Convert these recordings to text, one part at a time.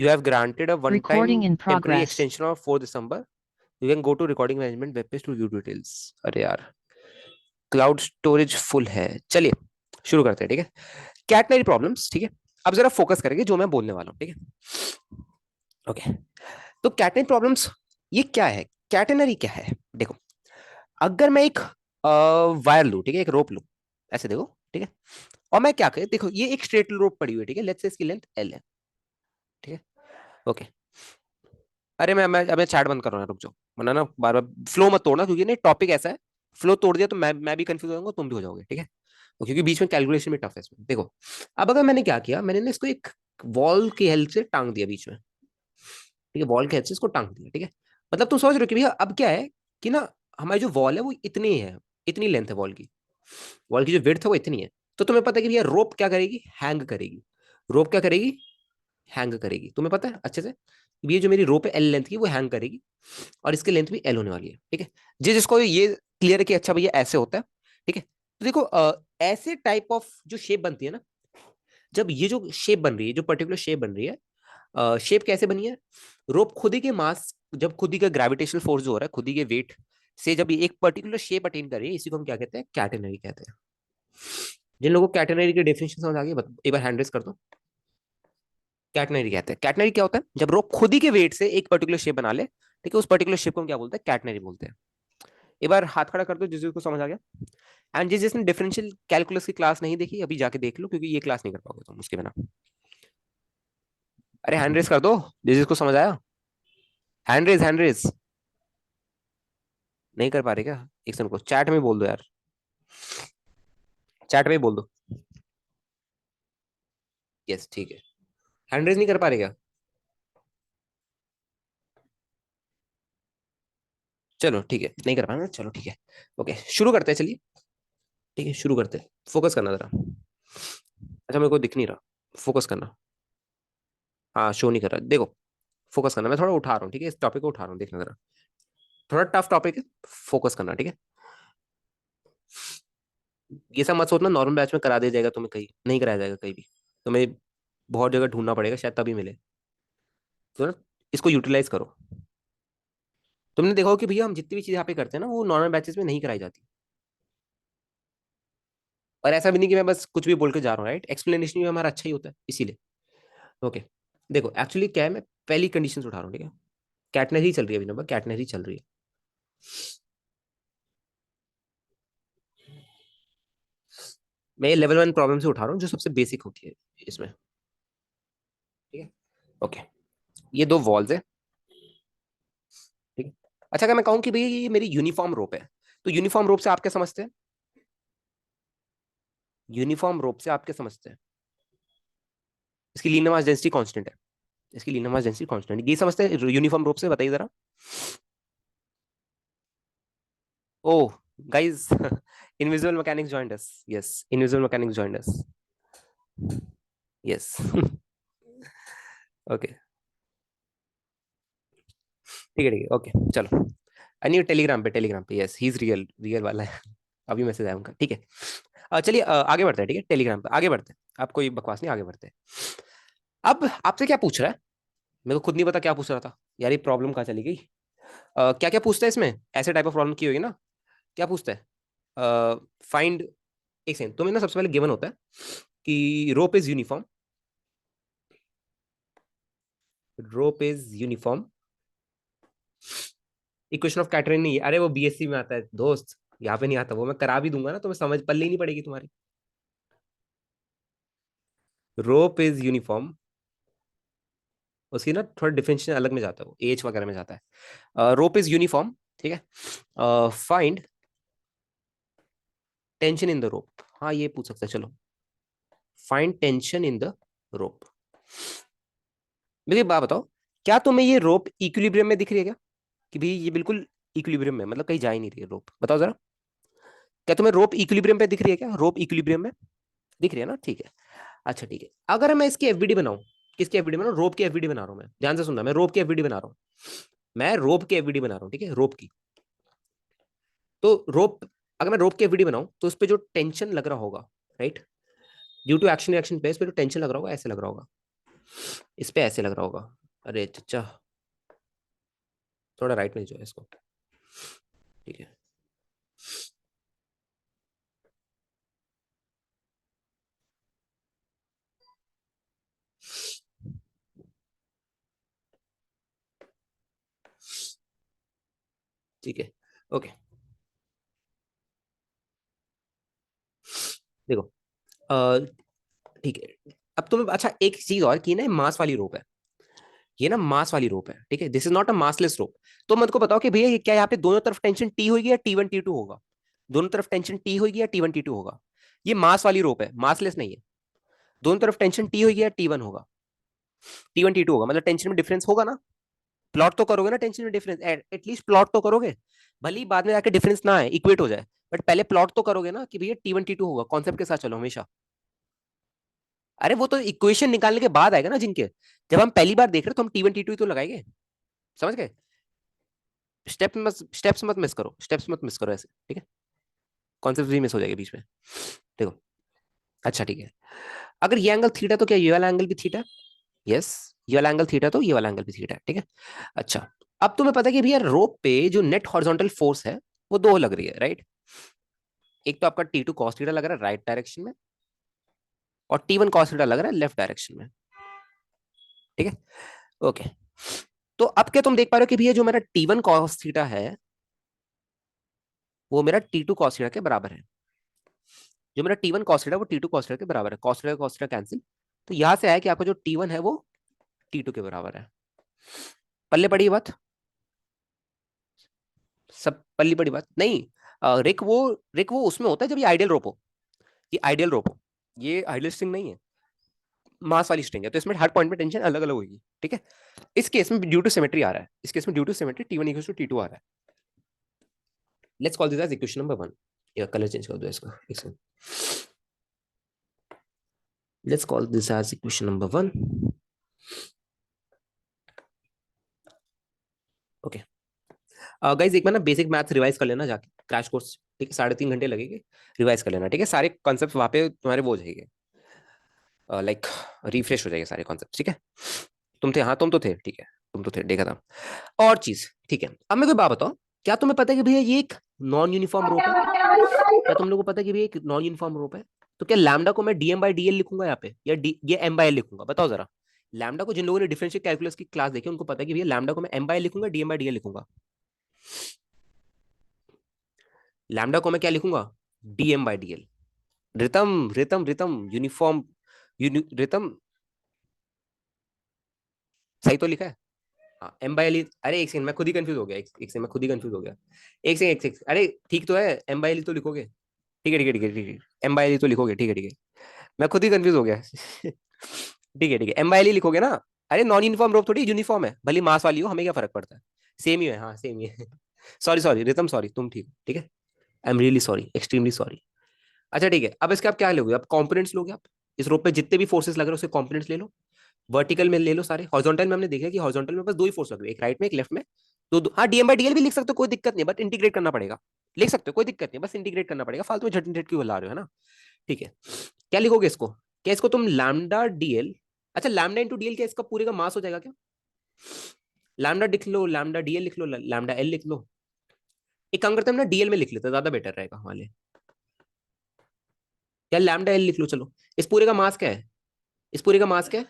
You have granted a Recording one-time in temporary progress. extension of 4 December. You can go to recording management web page to view details. अरे यार, cloud storage full है। चलिए शुरू करते हैं, ठीक है। कैटनरी प्रॉब्लम्स, ठीक है। अब जरा फोकस करेंगे जो मैं बोलने वाला हूँ, ठीक है। ओके, तो कैटनरी प्रॉब्लम्स ये क्या है, कैटेनरी क्या है। देखो, अगर मैं एक वायर लूँ, ठीक है, एक रोप लूँ, ऐसे देखो, ठीक है। और मैं क्या करें, देखो ये एक स्ट्रेट रोप पड़ी हुई है, ठीक है। लेट्स से इसकी लेंथ एल है, ठीक है। ओके, अरे मैं चैट बंद कर रहा हूँ, रुक जाओ, वरना ना बार बार फ्लो मत तोड़ना, क्योंकि ना टॉपिक ऐसा है, फ्लो तोड़ दिया तो मैं भी कंफ्यूज हो जाऊंगा, तुम भी हो जाओगे, ठीक है। और क्योंकि बीच में कैलकुलेशन भी टफ है इसमें। देखो, अब अगर मैंने क्या किया, मैंने ना इसको एक वॉल की हेल्प से टांग दिया बीच में, ठीक है। वॉल की हेल्प से इसको टांग दिया, ठीक है। मतलब तुम समझ रहे हो कि भैया अब क्या है कि ना, हमारी जो वॉल है वो इतनी है, इतनी लेंथ है वॉल की, वॉल की जो विड्थ है वो इतनी है। तो तुम्हें पता है कि भैया रोप क्या करेगी, हैंग करेगी। रोप क्या करेगी, हैंग करेगी। तुम्हें पता है अच्छे से, ये जो मेरी रोप है एल लेंथ की, वो हैंग करेगी, और इसकी लेंथ भी एल होने वाली है, ठीक है। जिसको ये क्लियर है कि अच्छा भैया ऐसे होता है, ठीक है। तो देखो ऐसे टाइप ऑफ जो शेप बनती है ना, जब ये जो शेप बन रही है, जो पर्टिकुलर शेप बन रही है, शेप कैसे बनी है, रोप खुद ही के मास, जब खुद ही का ग्रेविटेशनल फोर्स जो हो रहा है, खुद ही के वेट से जब ये एक पर्टिकुलर शेप अटेन कर रही है, इसी को हम क्या कहते हैं, कैटेनरी कहते हैं। जिन लोगों को कैटेनरी की डेफिनेशन समझ आ गई, एक बार हैंड रेस कर दो। कैटनरी कहते हैं, कैटनरी क्या होता है, जब रोप खुद ही के वेट से एक पर्टिकुलर शेप बना ले, ठीक है, उस पर्टिकुलर शेप को हम क्या बोलते हैं, कैटनरी बोलते हैं। एक बार हाथ खड़ा कर दो जिसको समझ आ गया। एंड जिसने डिफरेंशियल कैलकुलस की क्लास नहीं देखी, अभी जाके देख लो, क्योंकि ये क्लास नहीं कर पाओगे तुम उसके बिना। अरे हैंड रेस कर दो जिसको समझ आया। Hand raise, hand raise. नहीं कर पा रहे क्या, एक सेकंड को चैट में बोल दो यार, चैट में बोल दो। यस, ठीक है। हैंड रेस नहीं कर पा रहे क्या, चलो ठीक है, नहीं कर पा रहे ना, चलो ठीक है। ओके, शुरू करते हैं, चलिए, ठीक है, शुरू करते हैं। फोकस करना जरा। अच्छा, मेरे को दिख नहीं रहा, फोकस करना। हाँ, शो नहीं कर रहा, देखो, फोकस करना। मैं थोड़ा उठा रहा हूँ, ठीक है, इस टॉपिक को उठा रहा हूँ, देखना जरा। थोड़ा टफ टॉपिक है, फोकस करना, ठीक है। ये सब मत सोचना नॉर्मल बैच में करा दिया जाएगा तुम्हें, कहीं नहीं कराया जाएगा कहीं भी। तुम्हें बहुत जगह ढूंढना पड़ेगा, शायद तभी मिले। तो ना, इसको यूटिलाइज करो। तुमने देखा हो कि भैया हम जितनी भी चीज यहाँ पे करते हैं ना, वो नॉर्मल बैचेस में नहीं कराई जाती। और ऐसा भी नहीं कि मैं बस कुछ भी बोल के जा रहा हूँ, राइट, एक्सप्लेनेशन भी हमारा अच्छा ही होता है इसीलिए। ओके, देखो एक्चुअली क्या है, मैं पहली कंडीशन उठा रहा हूँ, ठीक है। कैटनरी चल रही है अभी, नंबर कैटनरी चल रही है। मैं लेवल 1 प्रॉब्लम से उठा रहा हूँ, जो सबसे बेसिक होती है इसमें, ठीक है। ओके, ये दो वॉल्स है, ठीक है। अच्छा, अगर मैं कहूँ कि भैया ये मेरी यूनिफॉर्म रोप है, तो यूनिफॉर्म रोप से आप क्या समझते हैं, यूनिफॉर्म रोप से आप क्या समझते हैं, इसकी लीनियर मास डेंसिटी कांस्टेंट है, इसकी लीनियर मास डेंसिटी कांस्टेंट, ये समझते हैं यूनिफॉर्म रोप से, बताइए जरा। ओह guys, invisible mechanics joined us, yes, invisible mechanics joined us, yes. Okay, ठीक है, ओके, चलो। नहीं, टेलीग्राम पे, टेलीग्राम पे, yes, he is real, real वाला है। अभी मैसेज आया उनका, ठीक है। चलिए आगे बढ़ते हैं, ठीक है, टेलीग्राम पे आगे बढ़ते हैं, आप कोई बकवास नहीं, आगे बढ़ते हैं। अब आपसे क्या पूछ रहा है, मेरे को खुद नहीं पता क्या पूछ रहा था यार, ये प्रॉब्लम कहाँ चली गई। क्या क्या पूछता है इसमें, ऐसे टाइप ऑफ प्रॉब्लम की होगी ना, क्या पूछता है, फाइंड, एक सेकंड, तुम्हें ना सबसे पहले गिवन होता है कि rope is uniform, rope is uniform, equation of Katrin नहीं है, अरे वो बीएससी में आता है दोस्त, यहाँ पे नहीं आता, वो मैं करा भी दूंगा ना, तुम्हें समझ पल्ले ही नहीं पड़ेगी तुम्हारी। रोप इज यूनिफॉर्म, उसकी ना थोड़ा डिफरेंशिएशन अलग में जाता है, वो एच वगैरह में जाता है। रोप इज यूनिफॉर्म, ठीक है। Find tension in the rope, हाँ ये पूछ सकते हैं, चलो। Find tension in the rope. मेरी बात बताओ, क्या तुम्हें ये रोप इक्विलिब्रियम में दिख रही है क्या, कि भाई ये बिल्कुल इक्विलिब्रियम में, मतलब कहीं जा ही नहीं रही है रोप, बताओ जरा। क्या तुम्हें रोप इक्विलिब्रियम पे दिख रही है क्या, रोप इक्विलिब्रियम में दिख रही है ना, ठीक है। अच्छा ठीक है, अगर मैं इसकी एफवीडी बनाऊं, किसकी एफवीडी बनाऊं, रोप की एफवीडी बना रहा हूं मैं, ध्यान से सुनना, मैं रोप की एफवीडी बना रहा हूं, मैं रोप की एफवीडी बना रहा हूं, ठीक है, रोप की। तो रोप, अगर मैं रोप की एफवीडी बनाऊं, तो उस पर जो टेंशन लग रहा होगा, right, due to action reaction पे, इस पे जो टेंशन लग रहा होगा, ऐसे लग रहा होगा, इस पे ऐसे लग रहा होगा। अरे चचा, थोड़ा राइट में जो है इसको। ठीक है। ठीक है। ओके। देखो, ठीक है। अब तुम्हें अच्छा एक चीज और की ना, मास वाली रोप है। ये ना मास वाली रोप है, ठीक है, this is not a massless rope. तो मेरे को बताओ कि भैया ये क्या यहाँ पे दोनों तरफ टेंशन टी होगी या T1 T2 होगा? दोनों तरफ टेंशन टी होगी या T1 T2 होगा? ये मास वाली रोप है, मासलेस नहीं है। दोनों तरफ टेंशन टी होगी या T1 होगा? T1 T2 होगा, मतलब टेंशन में डिफरेंस होगा ना। प्लॉट तो करोगे ना टेंशन में डिफरेंस, एटलीस्ट प्लॉट तो करोगे। भले ही बाद में जाके डिफरेंस ना आए, इक्वेट हो जाए, बट पहले प्लॉट तो करोगे ना कि भैया T1 T2 होगा, कॉन्सेप्ट के साथ चलो हमेशा। अरे वो तो इक्वेशन निकालने के बाद आएगा ना जिनके। जब हम पहली बार देख रहे तो हम T1 T2 ही तो लगाएंगे। समझ गए? स्टेप्स मत मिस करो, स्टेप्स मत मिस करो ऐसे, ठीक है? कॉन्सेप्ट भी मिस हो जाएगा बीच में। देखो, अच्छा ठीक है। अगर ये एंगल थीटा तो क्या ये वाला एंगल भी थीटा? यस। ये वाला एंगल थीटा तो ये वाला एंगल भी थीटा है, ठीक है। अच्छा, अब तुम्हें पता है कि भैया रोप पे जो नेट हॉरिजॉन्टल फोर्स है वो दो लग रही है, राइट? एक तो आपका T2 cos थीटा लग रहा है राइट डायरेक्शन में, और T1 cos थीटा लग रहा है लेफ्ट डायरेक्शन में, ठीक है। ओके। तो अब क्या तुम देख पा रहे हो कि भैया जो मेरा T1 cos थीटा है वो मेरा T2 cos थीटा के बराबर है। जो मेरा T1 cos थीटा वो T2 cos थीटा के बराबर है, cos थीटा कैंसिल। तो यहां से आया कि आपका जो T1 है वो T2 के बराबर है। पल्ले पड़ी ये बात? सब पल्ली पड़ी बात नहीं। रिक वो उसमें होता है जब ये आइडियल रोप हो। ये आइडियल रोप हो, ये आइडियल स्ट्रिंग नहीं है, मास वाली स्ट्रिंग है, तो इसमें हर पॉइंट पे टेंशन अलग अलग होगी, ठीक है। इस केस में ड्यू टू सिमेट्री आ रहा है, इस केस में due to symmetry T1 = T2 आ रहा है। Let's call this as equation number 1। या कलर चेंज कर दो इसका, let's call this as equation number 1। Okay. Guys एक बार ना बेसिक मैथ्स रिवाइज कर लेना जाके, क्रैश कोर्स, ठीक है, 3.5 घंटे लगेंगे। रिवाइज कर लेना, ठीक है, सारे कॉन्सेप्ट वहां पे तुम्हारे वो हो जाएंगे, लाइक रिफ्रेश हो जाएंगे सारे कॉन्सेप्ट, ठीक है। तुम थे, हाँ तुम तो थे, ठीक है, तुम तो थे, देखा था। और चीज, ठीक है, अब मैं कोई बात बताओ, क्या तुम्हें पता है कि भैया ये एक नॉन यूनिफॉर्म रोप है? क्या तुम लोगों को पता है कि भैया एक नॉन यूनिफॉर्म रोप है? तो क्या लैम्डा को मैं DM/dl लिखूंगा यहाँ पे, या ये M/l लिखूंगा? बताओ जरा। लैम्डा को जिन लोगों ने डिफरेंशियल कैलकुलस की क्लास देखी उनको पता है कि भैया लैम्डा को मैं M/l लिखूंगा, DM/dl लिखूंगा? लैम्डा को मैं क्या लिखूंगा? DM/dl। रितम रितम रितम यूनिफॉर्म, रितम सही तो लिखा है? हाँ, M/l। अरे एक सेकंड, मैं खुद ही कंफ्यूज हो गया, एक सेकंड, मैं खुद ही कंफ्यूज हो गया। एक सेकंड, एक सेकंड, अरे ठीक तो है, M/l तो लिखोगे? ठीक है, ठीक है, ठीक है, ठीक है, M/l तो लिखोगे, ठीक है, ठीक है। मैं खुद ही कंफ्यूज हो गया। ठीक है, ठीक है, M/l लिखोगे ना? अरे नॉन यूनिफॉर्म रोप थोड़ी यूनिफॉर्म है, भली मास वाली हो, हमें क्या फर्क पड़ता है? सेम ही है, हाँ सेम ही है। सॉरी सॉरी रितम, सॉरी, तुम ठीक, ठीक है। I am really sorry, extremely sorry. अच्छा ठीक है, अब इसके आप क्या लोगे? आप कॉम्पोनेंट्स लोगे आप। इस रोप पे जितने भी फोर्सेस लग रहे हैं उसके कॉम्पोनेंट्स ले लो। वर्टिकल में ले लो सारे, हॉरिजॉन्टल में हमने देखा कि हॉरिजॉन्टल में बस दो ही फोर्स लग रही है, एक राइट में एक लेफ्ट में। हाँ DM/dl भी लिख सकते हो, कोई दिक्कत नहीं, बट इंटीग्रेट करना पड़ेगा। लिख सकते हो, कोई दिक्कत नहीं, बस इंटीग्रेट करना पड़ेगा, फालतू में झटन झट क्यों ला रहे हो, है ना? ठीक है। क्या लिखोगे इसको? क्या इसको तुम लैम्डा DL, अच्छा λ × dl क्या इसका पूरे का मास हो जाएगा क्या? लैम्डा लिख लो, λ/dl लिख लो, λ/l लिख लो। एक काम करते हैं हम ना, DL में लिख लेते हैं, ज्यादा बेटर रहेगा वाले। या λ/l लिख लो, चलो। इस पूरे का मास क्या है? इस पूरे का मास क्या है?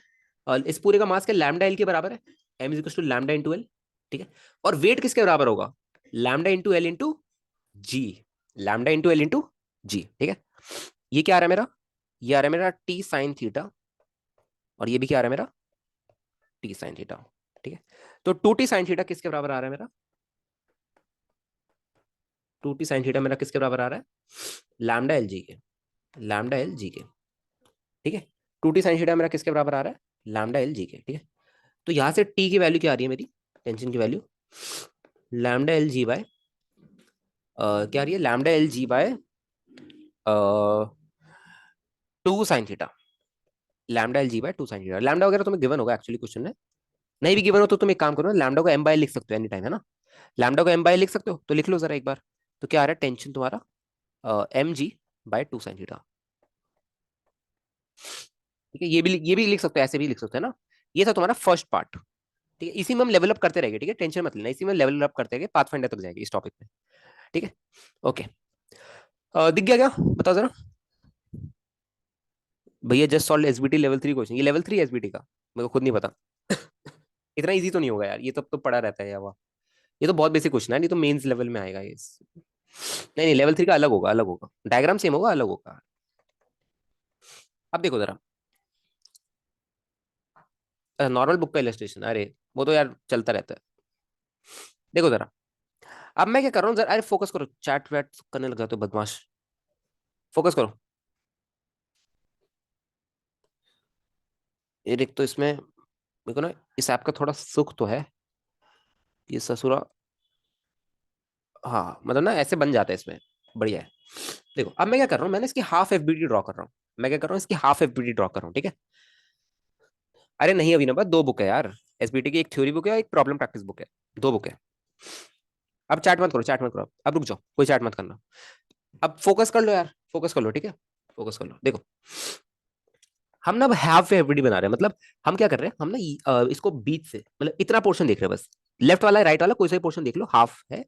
और इस पूरे का मास क्या λ/l के बराबर है? m = λ × l, ठीक है। और वेट किसके बराबर होगा? λ × l × g, λ × l × g, ठीक है। ये क्या आ रहा है मेरा? ये आ रहा है मेरा T sin θ, और ये भी क्या आ रहा है मेरा? T sin θ, ठीक है। तो 2T sin θ किसके बराबर आ रहा है मेरा? 2T sin θ मेरा किसके बराबर आ रहा है? λ/lg के, λ/lg के, ठीक है। 2T sin θ मेरा किसके बराबर आ रहा है? λ/lg के, ठीक है। तो यहां से टी की वैल्यू क्या आ रही है मेरी, टेंशन की वैल्यू? λ/lg/, क्या आ रही है? λ/lg/, 2 sin θ। λ/lg/2 sin θ, lambda वगैरह तुम्हें गिवन होगा एक्चुअली क्वेश्चन में। नहीं भी गिवन हो तो तुम एक काम करो ना, लैम्डा को M/l लिख सकते हो एनी टाइम, है ना? लैम्डा को M/l लिख सकते हो, तो लिख लो जरा एक बार। तो क्या आ रहा है टेंशन तुम्हारा? mg/2 sin θ, ठीक है। ये भी लिख सकते हो, ऐसे भी लिख सकते हो ना, ये था तुम्हारा फर्स्ट पार्ट। ठीक है, इसी में हम लेवल अप करते रहेंगे, ठीक है, टेंशन मत लेना, इसी में लेवल अप करते रहेंगे, पाथफाइंडर तक जाएंगे इस टॉपिक में। ठीक है, ओके। दिख गया क्या, बताओ जरा। भैया just solve SBT level 3 question, ये लेवल 3 एसबीटी का, मेरे को खुद नहीं पता। इतना इजी तो नहीं होगा यार, ये तो पढ़ा रहता है यार, वाह। ये तो बहुत बेसिक क्वेश्चन है, नहीं तो मेंस लेवल में आएगा ये। नहीं नहीं, लेवल 3 का अलग होगा, अलग होगा, डायग्राम सेम होगा, अलग होगा। अब देखो जरा, नॉर्मल बुक का इलस्ट्रेशन, अरे वो तो यार चलता रहता है। देखो जरा, अब मैं क्या कर रहा हूँ जरा, अरे फोकस करो, चैट वैट करने लग जाते हो बदमाश। फोकस करो। ये देख तो इसमें मेरे को ना, इस ऐप का थोड़ा सुख तो है, ये ससुरा। हाँ मतलब ना ऐसे बन जाता है इसमें, बढ़िया है। देखो अब मैं क्या कर रहा हूँ, मैंने इसकी हाफ एफबीडी ड्रॉ कर रहा हूँ। मैं क्या कर रहा हूँ, इसकी हाफ एफबीडी ड्रॉ कर रहा हूँ, ठीक है। अरे नहीं अभी ना, बस दो बुक है यार, एसबीटी की एक थ्योरी बुक है, एक प्रॉब्लम प्रैक्टिस बुक है, दो बुक है। अब चैट मत करो, चैट मत करो, अब रुक जाओ, कोई चैट मत करना। अब फोकस कर लो यार, फोकस कर लो, ठीक है। फोकस कर लो, देखो हम ना अब हाफ एफबीडी बना रहे हैं, मतलब हम क्या कर रहे हैं, हम ना इसको बीच से मतलब इतना पोर्शन देख रहे हैं बस, लेफ्ट वाला राइट वाला कोई सा भी पोर्शन देख लो, हाफ है।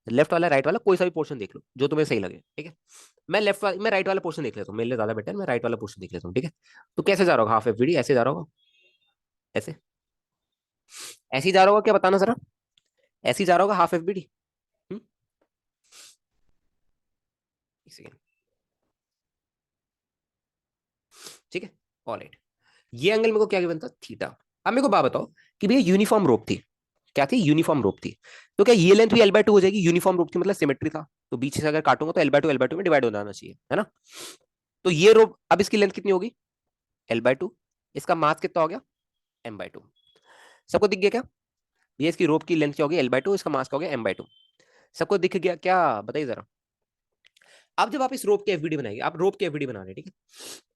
लेफ्ट वाला राइट वाला कोई सा भी पोर्शन देख लो जो तुम्हें सही लगे, ठीक है। मैं राइट वाला पोर्शन देख लेता हूँ, मेरे लिए ज्यादा बेटर, मैं राइट वाला पोर्शन देख लेता हूँ, ठीक है। तो कैसे जा रहा होगा हाफ एफबीडी, ऐसे जा रहा होगा, ऐसे, ऐसे ही जा रहा होगा क्या, बताना जरा। ऐसे ही जा रहा होगा हाफ एफबीडी। एक सेकेंड, ठीक है, ऑलराइट। ये एंगल मेरे को क्या बनता, थीटा। अब मेरे को बात बताओ कि भैया यूनिफॉर्म रोप थी, क्या थी, यूनिफॉर्म रोप थी। तो क्या ये लेंथ भी L/2 हो जाएगी, यूनिफॉर्म रोप थी मतलब सिमेट्री था, तो बीच से अगर काटूंगा तो L/2 में डिवाइड हो जाना चाहिए, है ना। तो ये रोप अब इसकी लेंथ कितनी होगी, L/2। इसका मास कितना हो गया, M/2। सबको दिख गया क्या, ये इसकी रोप की लेंथ क्या होगी, L/2, इसका मास क्या हो गया, M/2। सबको दिख गया क्या, बताइए जरा। अब जब आप इस रोप की एफबीडी बनाएंगे, आप रोप की एफबीडी बना रहे हैं, ठीक है।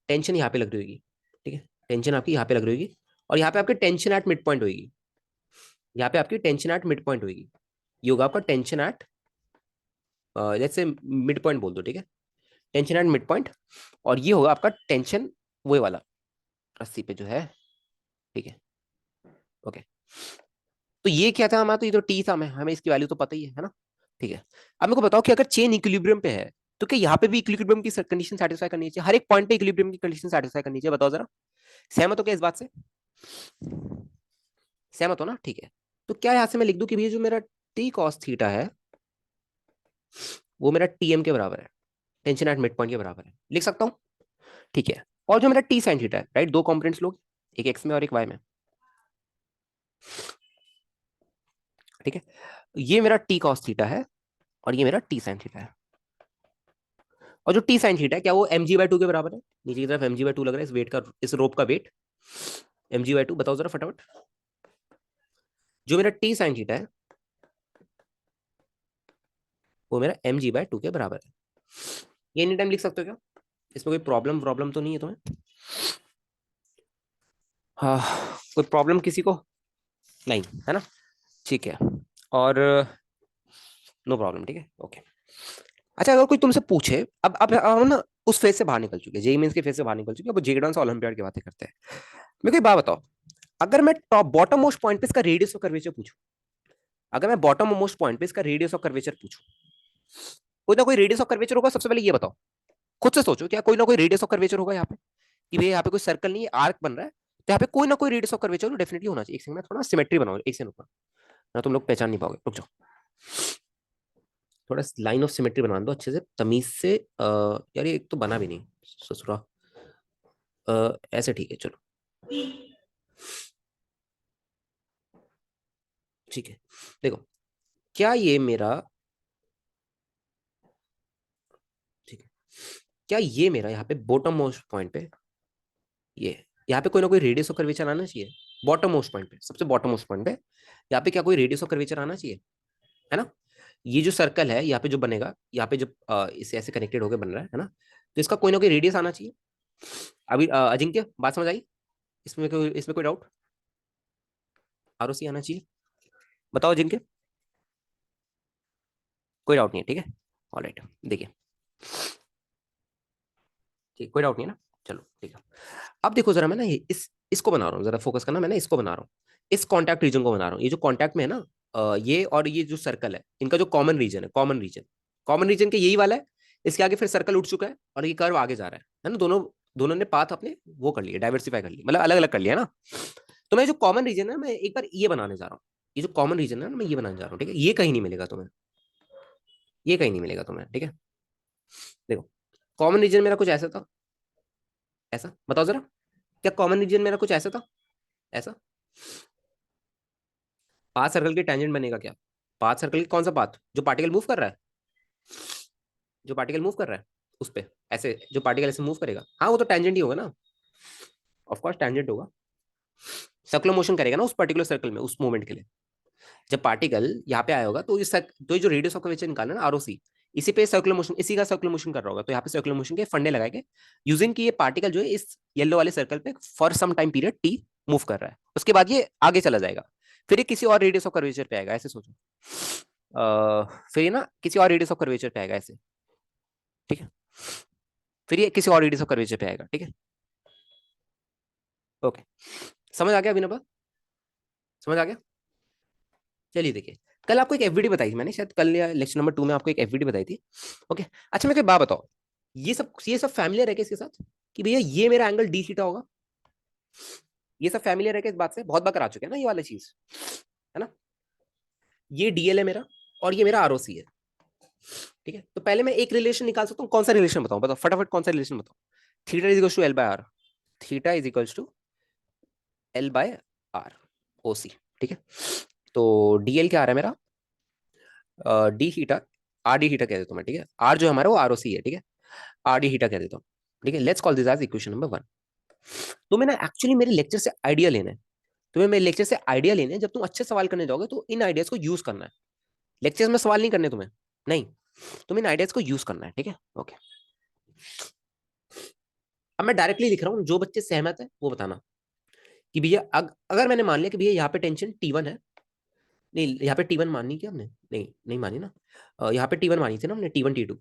टेंशन यहाँ पे लग रही होगी, ठीक है, टेंशन आपकी यहाँ पे लग रही होगी, और यहाँ पे आपकी टेंशन एट मिड पॉइंट होगी, यहाँ पे आपकी टेंशन एट मिड पॉइंट होगी। ये होगा आपका टेंशन एट, जैसे मिड पॉइंट बोल दो, ठीक है, टेंशन एट मिड पॉइंट। और ये होगा आपका टेंशन वो वाला, 80 पे जो है, ठीक है, ओके। तो ये क्या था हमारा, तो ये तो टी था, हमें इसकी वैल्यू तो पता ही है ना। ठीक है। अब मेरे को बताओ कि अगर चेन इक्विलिब्रियम पे है, तो क्या यहाँ पे भी इक्विलिब्रियम की कंडीशन सेटिस्फाई करनी चाहिए, हर एक पॉइंट पे इक्विलिब्रियम की कंडीशन सेटिस्फाई करनी चाहिए, बताओ जरा। सहमत हो क्या इस बात से, सहमत हो ना, ठीक है। तो क्या यहाँ से मैं लिख दूं कि भैया जो मेरा टी कॉस थीटा है, वो मेरा टीएम के बराबर है, टेंशन एट मिड पॉइंट के बराबर है, लिख सकता हूँ, ठीक है। और जो मेरा टी साइन थीटा है, राइट, दो कॉम्पोनेंट्स लोग, एक एक्स में और एक वाई में, ठीक है। ये मेरा टी कॉस थीटा है, और ये मेरा टी साइन थीटा है। और जो टी साइन थीटा है, क्या वो mg/2 के बराबर है, नीचे की तरफ mg/2 लग रहा है इस वेट का, इस रोप का वेट, mg/2, बताओ जरा फटाफट। जो मेरा टी साइन थीटा है, वो मेरा mg/2 के बराबर है। ये एनी टाइम लिख सकते हो क्या, इसमें कोई प्रॉब्लम प्रॉब्लम तो नहीं है तुम्हें। हाँ, कोई प्रॉब्लम किसी को, नहीं है ना, ठीक है। और नो प्रॉब्लम, ठीक है, ओके। अच्छा अगर कोई तुमसे पूछे, अब हम ना उस फेज से बाहर निकल चुके, जेई मेंस के फेज से बाहर निकल चुके, अब जेईई से ओलंपियाड की बातें करते हैं। मेरे को एक बात बताओ, अगर मैं टॉप बॉटम मोस्ट पॉइंट पे इसका रेडियस ऑफ कर्वेचर पूछूं, अगर मैं बॉटम मोस्ट पॉइंट पे इसका रेडियस ऑफ कर्वेचर पूछूं, कोई ना कोई रेडियस ऑफ कर्वेचर होगा, सबसे पहले ये बताओ, खुद से सोचो, क्या कोई ना कोई रेडियस ऑफ कर्वेचर होगा यहाँ पे, कि भाई यहाँ पे कोई सर्कल नहीं है, आर्क बन रहा है, तो यहाँ पे कोई ना कोई रेडियस ऑफ कर्वेचर डेफिनेटली होना चाहिए। एक सेकंड में थोड़ा सिमेट्री बनाओ, एक सेकंड रुकना, ना तुम लोग पहचान नहीं पाओगे, रुक जाओ। थोड़ा लाइन ऑफ सिमेट्री बना दो अच्छे से, तमीज से, यार ये एक तो बना भी नहीं, ससुरा, ऐसे ठीक है, चलो, ठीक है। देखो, क्या ये मेरा, ठीक है, क्या ये मेरा यहाँ पे बॉटम मोस्ट पॉइंट पे, ये यहाँ पे कोई ना कोई रेडियस ऑफ कर्वेचर आना चाहिए, बॉटम मोस्ट पॉइंट पे, सबसे बॉटम मोस्ट पॉइंट पे यहाँ पे क्या कोई रेडियस ऑफ कर्वेचर आना चाहिए, है ना। ये जो सर्कल है यहाँ पे जो बनेगा, यहाँ पे जो इससे ऐसे कनेक्टेड होकर बन रहा है ना, तो इसका कोई ना कोई रेडियस आना चाहिए। अभी अजिंक्य बात समझ आई, इसमें कोई डाउट, आरओसी आना चाहिए, बताओ अजिंक्य, कोई डाउट नहीं है, ठीक है, ऑलराइट, देखिए, ठीक, कोई डाउट नहीं है ना, चलो ठीक है। अब देखो जरा, मैं ना इस इसको बना रहा हूँ, जरा फोकस करना, मैंने इसको बना रहा हूँ, इस कॉन्टैक्ट रीजन को बना रहा हूँ। ये जो कॉन्टैक्ट में है ना, ये और ये जो सर्कल है, इनका जो कॉमन रीजन है, कॉमन रीजन के यही वाला है। इसके आगे फिर सर्कल उठ चुका है और ये कर्व आगे जा रहा है ना। दोनों दोनों ने पाथ अपने वो कर लिए, डाइवर्सिफाई कर लिए, मतलब अलग अलग कर लिया ना। तो मैं जो कॉमन रीजन है, मैं एक बार ये बनाने जा रहा हूँ। ये जो कॉमन रीजन है ना, मैं ये बनाने जा रहा हूँ, ठीक है। ये कहीं नहीं मिलेगा तुम्हें, ये कहीं नहीं मिलेगा तुम्हें, ठीक है। देखो, कॉमन रीजन मेरा कुछ ऐसा था, ऐसा बताओ जरा, क्या कॉमन रीजन मेरा कुछ ऐसा था, ऐसा। पाथ सर्कल की टेंजेंट बनेगा क्या? पाथ सर्कल की कौन सा पाथ, जो पार्टिकल मूव कर रहा है, जो पार्टिकल मूव कर रहा है उस पे, ऐसे जो पार्टिकल ऐसे मूव करेगा, हाँ वो तो टेंजेंट ही होगा ना, ऑफ कोर्स टेंजेंट होगा। सर्कुलर मोशन करेगा ना उस पर्टिकुलर सर्कल में उस मोमेंट के लिए। जब पार्टिकल यहाँ पे आया होगा तो तो ये जो रेडियस ऑफ कर्वेचर निकालना ना, आरओसी, इसी पे सर्कुलर मोशन, इसी का सर्कुलर मोशन कर रहा होगा। तो यहाँ पे सर्कुलर मोशन के फंडे लगाएंगे, यूजिंग कि ये पार्टिकल जो है इस येलो वाले सर्कल पे for some time period T move कर रहा है, उसके बाद ये आगे चला जाएगा, फिर ये किसी और रेडियस ऑफ कर्वेचर पे आएगा, ऐसे सोचो। फिर ये ना किसी और रेडियस ऑफ कर्वेचर पे आएगा ऐसे, ठीक है। फिर ये किसी और रेडियस ऑफ कर्वेचर पे आएगा, ठीक है। ओके, समझ आ गया अभी ना? समझ आ गया? चलिए देखिए, कल आपको एक एफवीडी बताई थी मैंने, शायद कल या लेक्चर नंबर 2 में आपको एक एफवीडी बताई थी। ओके, अच्छा मेरे को एक बात बताओ, ये सब फैमिलियर है क्या इसके साथ, कि भैया ये मेरा एंगल डी थीटा होगा? ये सब फैमिलियर है क्या इस बात से? बहुत बार करा चुके हैं ना ये वाला चीज, है ना। ये डीएल है मेरा और ये मेरा आरओसी है, ठीक है। तो पहले मैं एक रिलेशन निकाल सकता हूँ, कौन सा रिलेशन बताऊं, बताओ फटाफट, कौन सा रिलेशन बताओ। Theta is equal to L by R, theta is equal to L by R, OC, ठीक है। तो डीएल क्या आ रहा है मेरा, D theta, R D theta कह देता हूँ मैं, ठीक है। आर जो हमारा वो आर ओ सी है, ठीक है। आर डी थीटा कह देता हूँ, ठीक है। Let's call this as equation number 1। तो मैंने एक्चुअली मेरे लेक्चर से आइडिया लेना है, तुम्हें मेरे लेक्चर से आइडिया लेने हैं। जब तुम अच्छे सवाल करने जाओगे तो इन आइडियाज को यूज करना है, लेक्चर में सवाल नहीं करने तुम्हें, नहीं, तुम इन आइडियाज को यूज करना है, ठीक है। ओके, अब मैं डायरेक्टली लिख रहा हूँ, जो बच्चे सहमत है वो बताना कि भैया अगर मैंने मान लिया कि भैया यहाँ पे टेंशन T1 है, नहीं यहाँ पे T1 माननी क्या हमने, नहीं नहीं मानी ना, यहाँ पे T1 मानी थी ना हमने, T1 T2।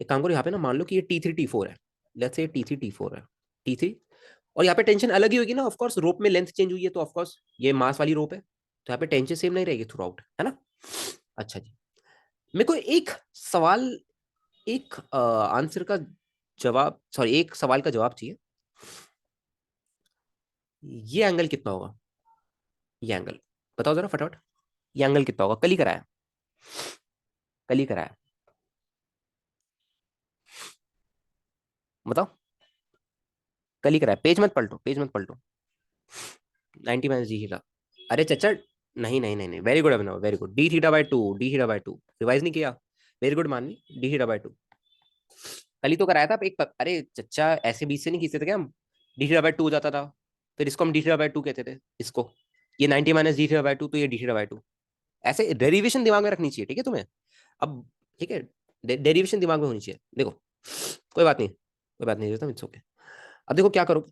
एक काम करो, यहाँ पे ना मान लो कि ये T3 T4 है, लेट्स से T3 T4 है, T3, और यहाँ पे टेंशन अलग ही होगी ना, ऑफकोर्स रोप में लेंथ चेंज हुई है तो ऑफकोर्स ये मास वाली रोप है, तो यहाँ पे टेंशन सेम नहीं रहेगी थ्रू आउट, है ना। अच्छा जी, मेरे को एक सवाल, एक आंसर का जवाब, सॉरी एक सवाल का जवाब चाहिए। ये एंगल कितना होगा, ये एंगल बताओ जरा फटाफट, ये एंगल कितना होगा, कल ही कराया, कल ही कराया, बताओ, कल ही कराया, पेज मत पलटो, पेज मत पलटो। 90 माइनस डी थीटा, अरे चचा, नहीं नहीं नहीं नहीं, very good Abhinav, very good, D theta by 2, D theta by 2, revise नहीं किया, वेरी गुड माननी, डी थीटा बाय 2 कल ही तो कराया था एक अरे चचा, ऐसे बीच से नहीं खींचते थे क्या हम, डी थीटा बाय 2 हो जाता था, फिर इसको हम डी थीटा बाय 2 कहते थे इसको, ये 90 माइनस डी थीटा बाय 2, तो ये डी थीटा बाय 2, ऐसे डेरिवेशन दिमाग में रखनी चाहिए, ठीक है तुम्हें। अब ठीक है, डेरिवेशन दिमाग में होनी चाहिए, देखो कोई बात नहीं, कोई बात नहीं, इट्स ओके। अब देखो क्या करो,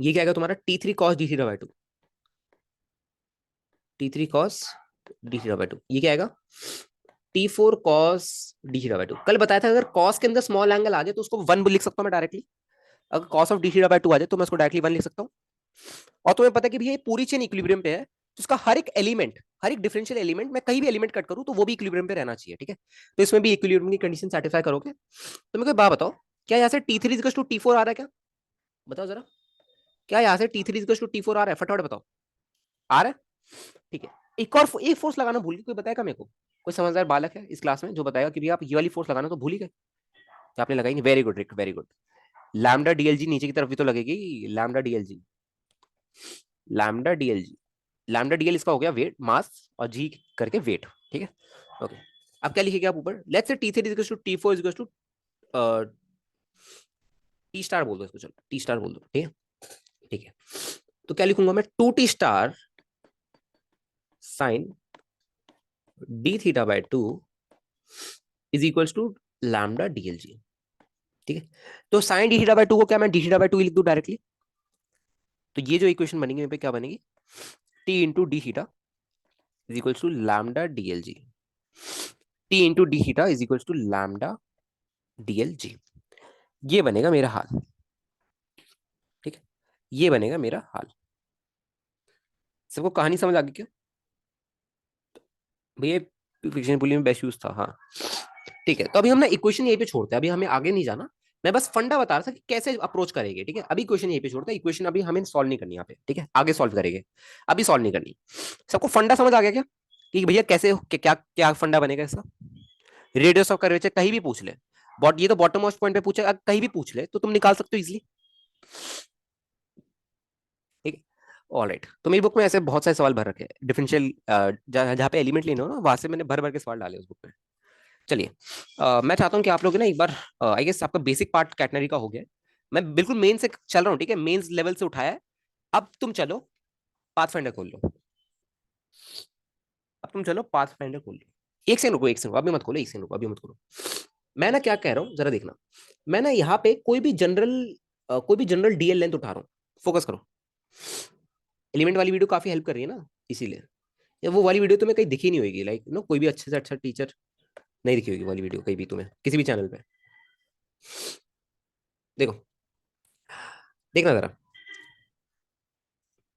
ये क्या आएगा तुम्हारा T3 cos D theta by 2, T3 cos D theta by 2, ये क्या आएगा T4 cos D theta by 2। कल बताया था अगर cos के अंदर स्मॉल एंगल आ जाए तो उसको 1 लिख सकता हूँ मैं डायरेक्टली, अगर cos of D theta by 2 आ जाए तो मैं उसको डायरेक्टली 1 लिख सकता हूँ। और तुम्हें पता है कि भैया ये पूरी चेन इक्विलिब्रियम पे है, तो उसका हर एक एलिमेंट, हर एक डिफरेंशियल एलिमेंट, मैं कहीं भी एलिमेंट कट करूँ तो वो भी इक्विलिब्रियम पे रहना चाहिए, ठीक है। तो इसमें भी इक्विलिब्रियम की कंडीशन सेटिस्फाई करोगे। तो मेरे को एक बात बताओ, क्या यहाँ से T3 = T4 आ रहा है क्या, बताओ जरा, क्या यहाँ से T3 = T4 आ रहा है, फटाफट बताओ, आ रहा है, ठीक है। एक और एक फोर्स लगाना भूल गए, कोई बताएगा मेरे को, कोई समझदार बालक है इस क्लास में जो बताएगा कि भैया आप ये वाली फोर्स लगाना तो भूल ही गए, क्या आपने लगाई नहीं, वेरी गुड रिक, वेरी गुड। लैम्डा डीएलजी नीचे की तरफ भी तो लगेगी, lambda DLG, lambda DLG, lambda DL इसका हो गया वेट, मास, और जी करके वेट, ठीक है। ओके, अब क्या लिखेंगे आप ऊपर, let's say T3 = T4 = T star बोल दो इसको, चलो टी स्टार बोल दो, ठीक है, ठीक है। तो क्या लिखूंगा मैं, 2T* sine D theta by 2 is equals to lambda DLG, ठीक है। तो साइन D थीटा बाय 2 को क्या मैं D थीटा बाय 2 लिख दूं डायरेक्टली, तो ये जो इक्वेशन बनेगी मेरे पे क्या बनेगी, T × D theta is equals to lambda DLG, T × D theta is equals to lambda DLG, ये बनेगा मेरा हाल, ये बनेगा मेरा हाल। सबको कहानी समझ आ गई क्या? भैया फिक्शन पुलिंग में बेस्ट यूज था, हाँ। ठीक है, तो अभी हम ना इक्वेशन यहीं पे छोड़ते हैं, अभी हमें आगे नहीं जाना। मैं बस फंडा बता रहा था कि कैसे अप्रोच करेंगे, ठीक है। अभी इक्वेशन यहीं पे छोड़ते हैं, इक्वेशन अभी हमें सॉल्व नहीं करनी यहाँ पे, ठीक है, आगे सॉल्व करेंगे। अभी सॉल्व नहीं करनी। सबको फंडा समझ आ गया क्या? कि भैया कैसे क्या क्या फंडा बनेगा इसका? रेडियस ऑफ कर्वेचर कहीं भी पूछ ले, बॉट ये तो बॉटम मोस्ट पॉइंट पे पूछे, कहीं भी पूछ ले तो तुम निकाल सकते हो इजिली। ठीक है, ऑल राइट। तो मेरी बुक में ऐसे बहुत सारे सवाल भर रखे हैं डिफरेंशियल, जहाँ पे एलिमेंट लेना हो ना, वहां से मैंने भर भर के सवाल डाले उस बुक में। चलिए, मैं चाहता हूँ कि आप लोग ना एक बार, आई गेस आपका बेसिक पार्ट कैटनरी का हो गया है। मैं बिल्कुल मेन से चल रहा हूँ, ठीक है, मेंस लेवल से उठाया है। अब तुम चलो पाथफाइंडर खोल लो। अब तुम चलो पाथफाइंडर खोल लो। एक सेकंड रुको, एक सेकंड रुको, अभी मत खोलो, एक सेकंड रुको, अभी मत खोलो। मैं ना क्या कह रहा हूँ जरा देखना। मैं ना यहाँ पे कोई भी जनरल डीएल लेंथ उठा रहा हूँ। फोकस करो। एलिमेंट वाली वीडियो काफी हेल्प कर रही है ना, इसीलिए। या वो वाली वीडियो तुम्हें कहीं दिखी नहीं होगी, लाइक नो, कोई भी अच्छे से अच्छा टीचर नहीं दिखी होगी वाली वीडियो कहीं भी तुम्हें, किसी भी चैनल पे। देखो, देखना जरा।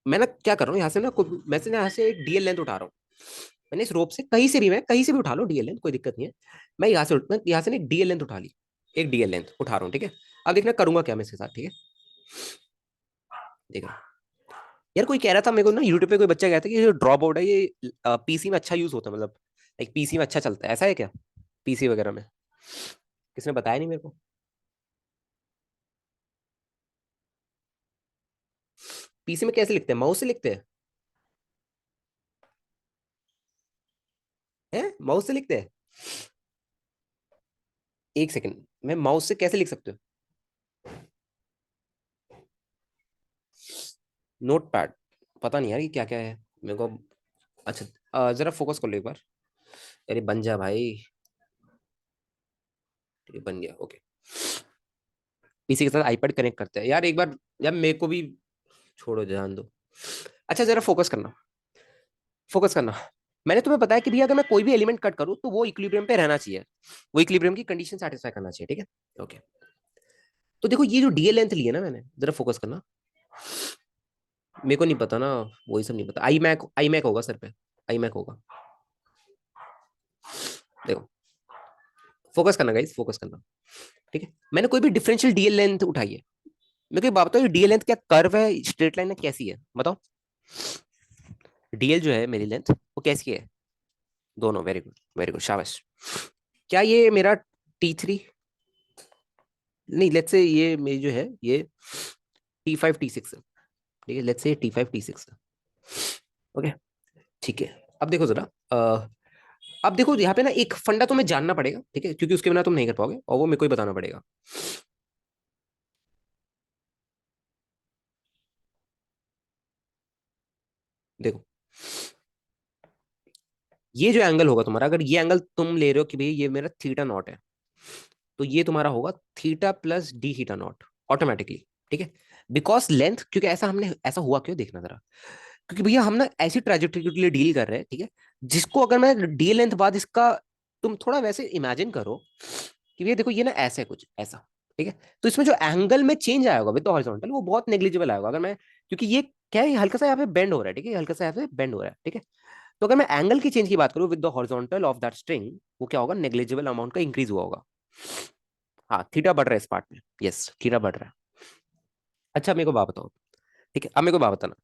मैं ना क्या कर रहा हूँ यहाँ से ना, मैं से ना यहाँ से एक डीएल लेंथ उठा रहा हूँ। मैंने इस रोप से कहीं से भी, मैं कहीं से भी उठा लो डीएल लेंथ, कोई दिक्कत नहीं है। मैं यहाँ से ना एक डीएल लेंथ उठा ली। एक डीएल लेंथ उठा रहा हूँ, ठीक है। अब देखना करूंगा क्या मैं इसके साथ, ठीक है। देखो यार, कोई कह रहा था मेरे को ना, यूट्यूब पे कोई बच्चा कहता है कि ये जो ड्रॉप आउट है ये पीसी में अच्छा यूज होता है, मतलब एक पीसी में अच्छा चलता है, ऐसा है क्या? पीसी वगैरह में किसने बताया नहीं मेरे को। पीसी में कैसे लिखते हैं, माउस से लिखते हैं? हैं, माउस से लिखते हैं? एक सेकंड, मैं माउस से कैसे लिख सकते हो? Note pad? पता नहीं यार ये क्या क्या है मेरे को। अच्छा, जरा फोकस कर लो एक बार। अरे बन जा भाई। ये बन गया, ओके। पीसी के साथ आईपैड कनेक्ट करते हैं यार, एक बार। यार मेरे को भी छोड़ो, ध्यान दो। अच्छा जरा फोकस करना, फोकस करना। मैंने तुम्हें बताया कि भैया अगर मैं कोई भी एलिमेंट कट करूं तो वो इक्विलिब्रियम पे रहना चाहिए। वो इक्विलिब्रियम की कंडीशन सेटिस्फाई करना चाहिए, ठीक है, ओके। तो देखो ये जो डीएल लेंथ ली है ना मैंने, जरा फोकस करना। मेरे को नहीं पता ना, वही सब नहीं पता। आई मैक होगा सर पे, आई मैक होगा। देखो, फोकस करना गाइस, फोकस करना। ठीक है, मैंने कोई भी डिफरेंशियल डीएल लेंथ उठाई है। मेरे को एक बात बताओ, ये डीएल लेंथ क्या कर्व है, स्ट्रेट लाइन है, कैसी है बताओ। डीएल जो है मेरी लेंथ, वो कैसी है? दोनों, वेरी गुड, वेरी गुड, शाबाश। क्या ये मेरा T3, नहीं लेट्स से ये मेरी जो है ये T5 T6 है, ठीक है, लेट्स से T5 T6 है, ओके। ठीक है, अब देखो जरा, अब देखो यहाँ पे ना एक फंडा तुम्हें जानना पड़ेगा, ठीक है, क्योंकि उसके बिना तुम नहीं कर पाओगे, और वो मेरे को ही बताना पड़ेगा। देखो, ये जो एंगल होगा तुम्हारा, अगर ये एंगल तुम ले रहे हो कि भाई ये मेरा थीटा नॉट है, तो ये तुम्हारा होगा theta plus D theta not, automatically. ठीक है, बिकॉज लेंथ, क्योंकि ऐसा हुआ क्यों, देखना जरा। क्योंकि भैया हम ना ऐसी ट्रेजेक्टरी के लिए डील कर रहे हैं, ठीक है, जिसको अगर मैं डी लेंथ बाद इसका, तुम थोड़ा वैसे इमेजिन करो कि भैया देखो ये ना ऐसे कुछ ऐसा, ठीक है। तो इसमें जो एंगल में चेंज आएगा विद द हॉरिजॉन्टल, वो बहुत नेग्लिजिबल आएगा, अगर मैं, क्योंकि ये क्या है, ये हल्का सा यहाँ पे बेंड हो रहा है, ठीक है, हल्का सा यहाँ पे बेंड हो रहा है, ठीक है। तो अगर मैं एंगल की चेंज की बात करूं with the horizontal of that string, वो क्या होगा, नेग्लिजिबल अमाउंट का इंक्रीज हुआ होगा। हाँ, थीटा बढ़ रहा है इस पार्ट में, यस थीटा बढ़ रहा है। अच्छा मेरे को बात बताओ, ठीक है, अब मेरे को बात बताना।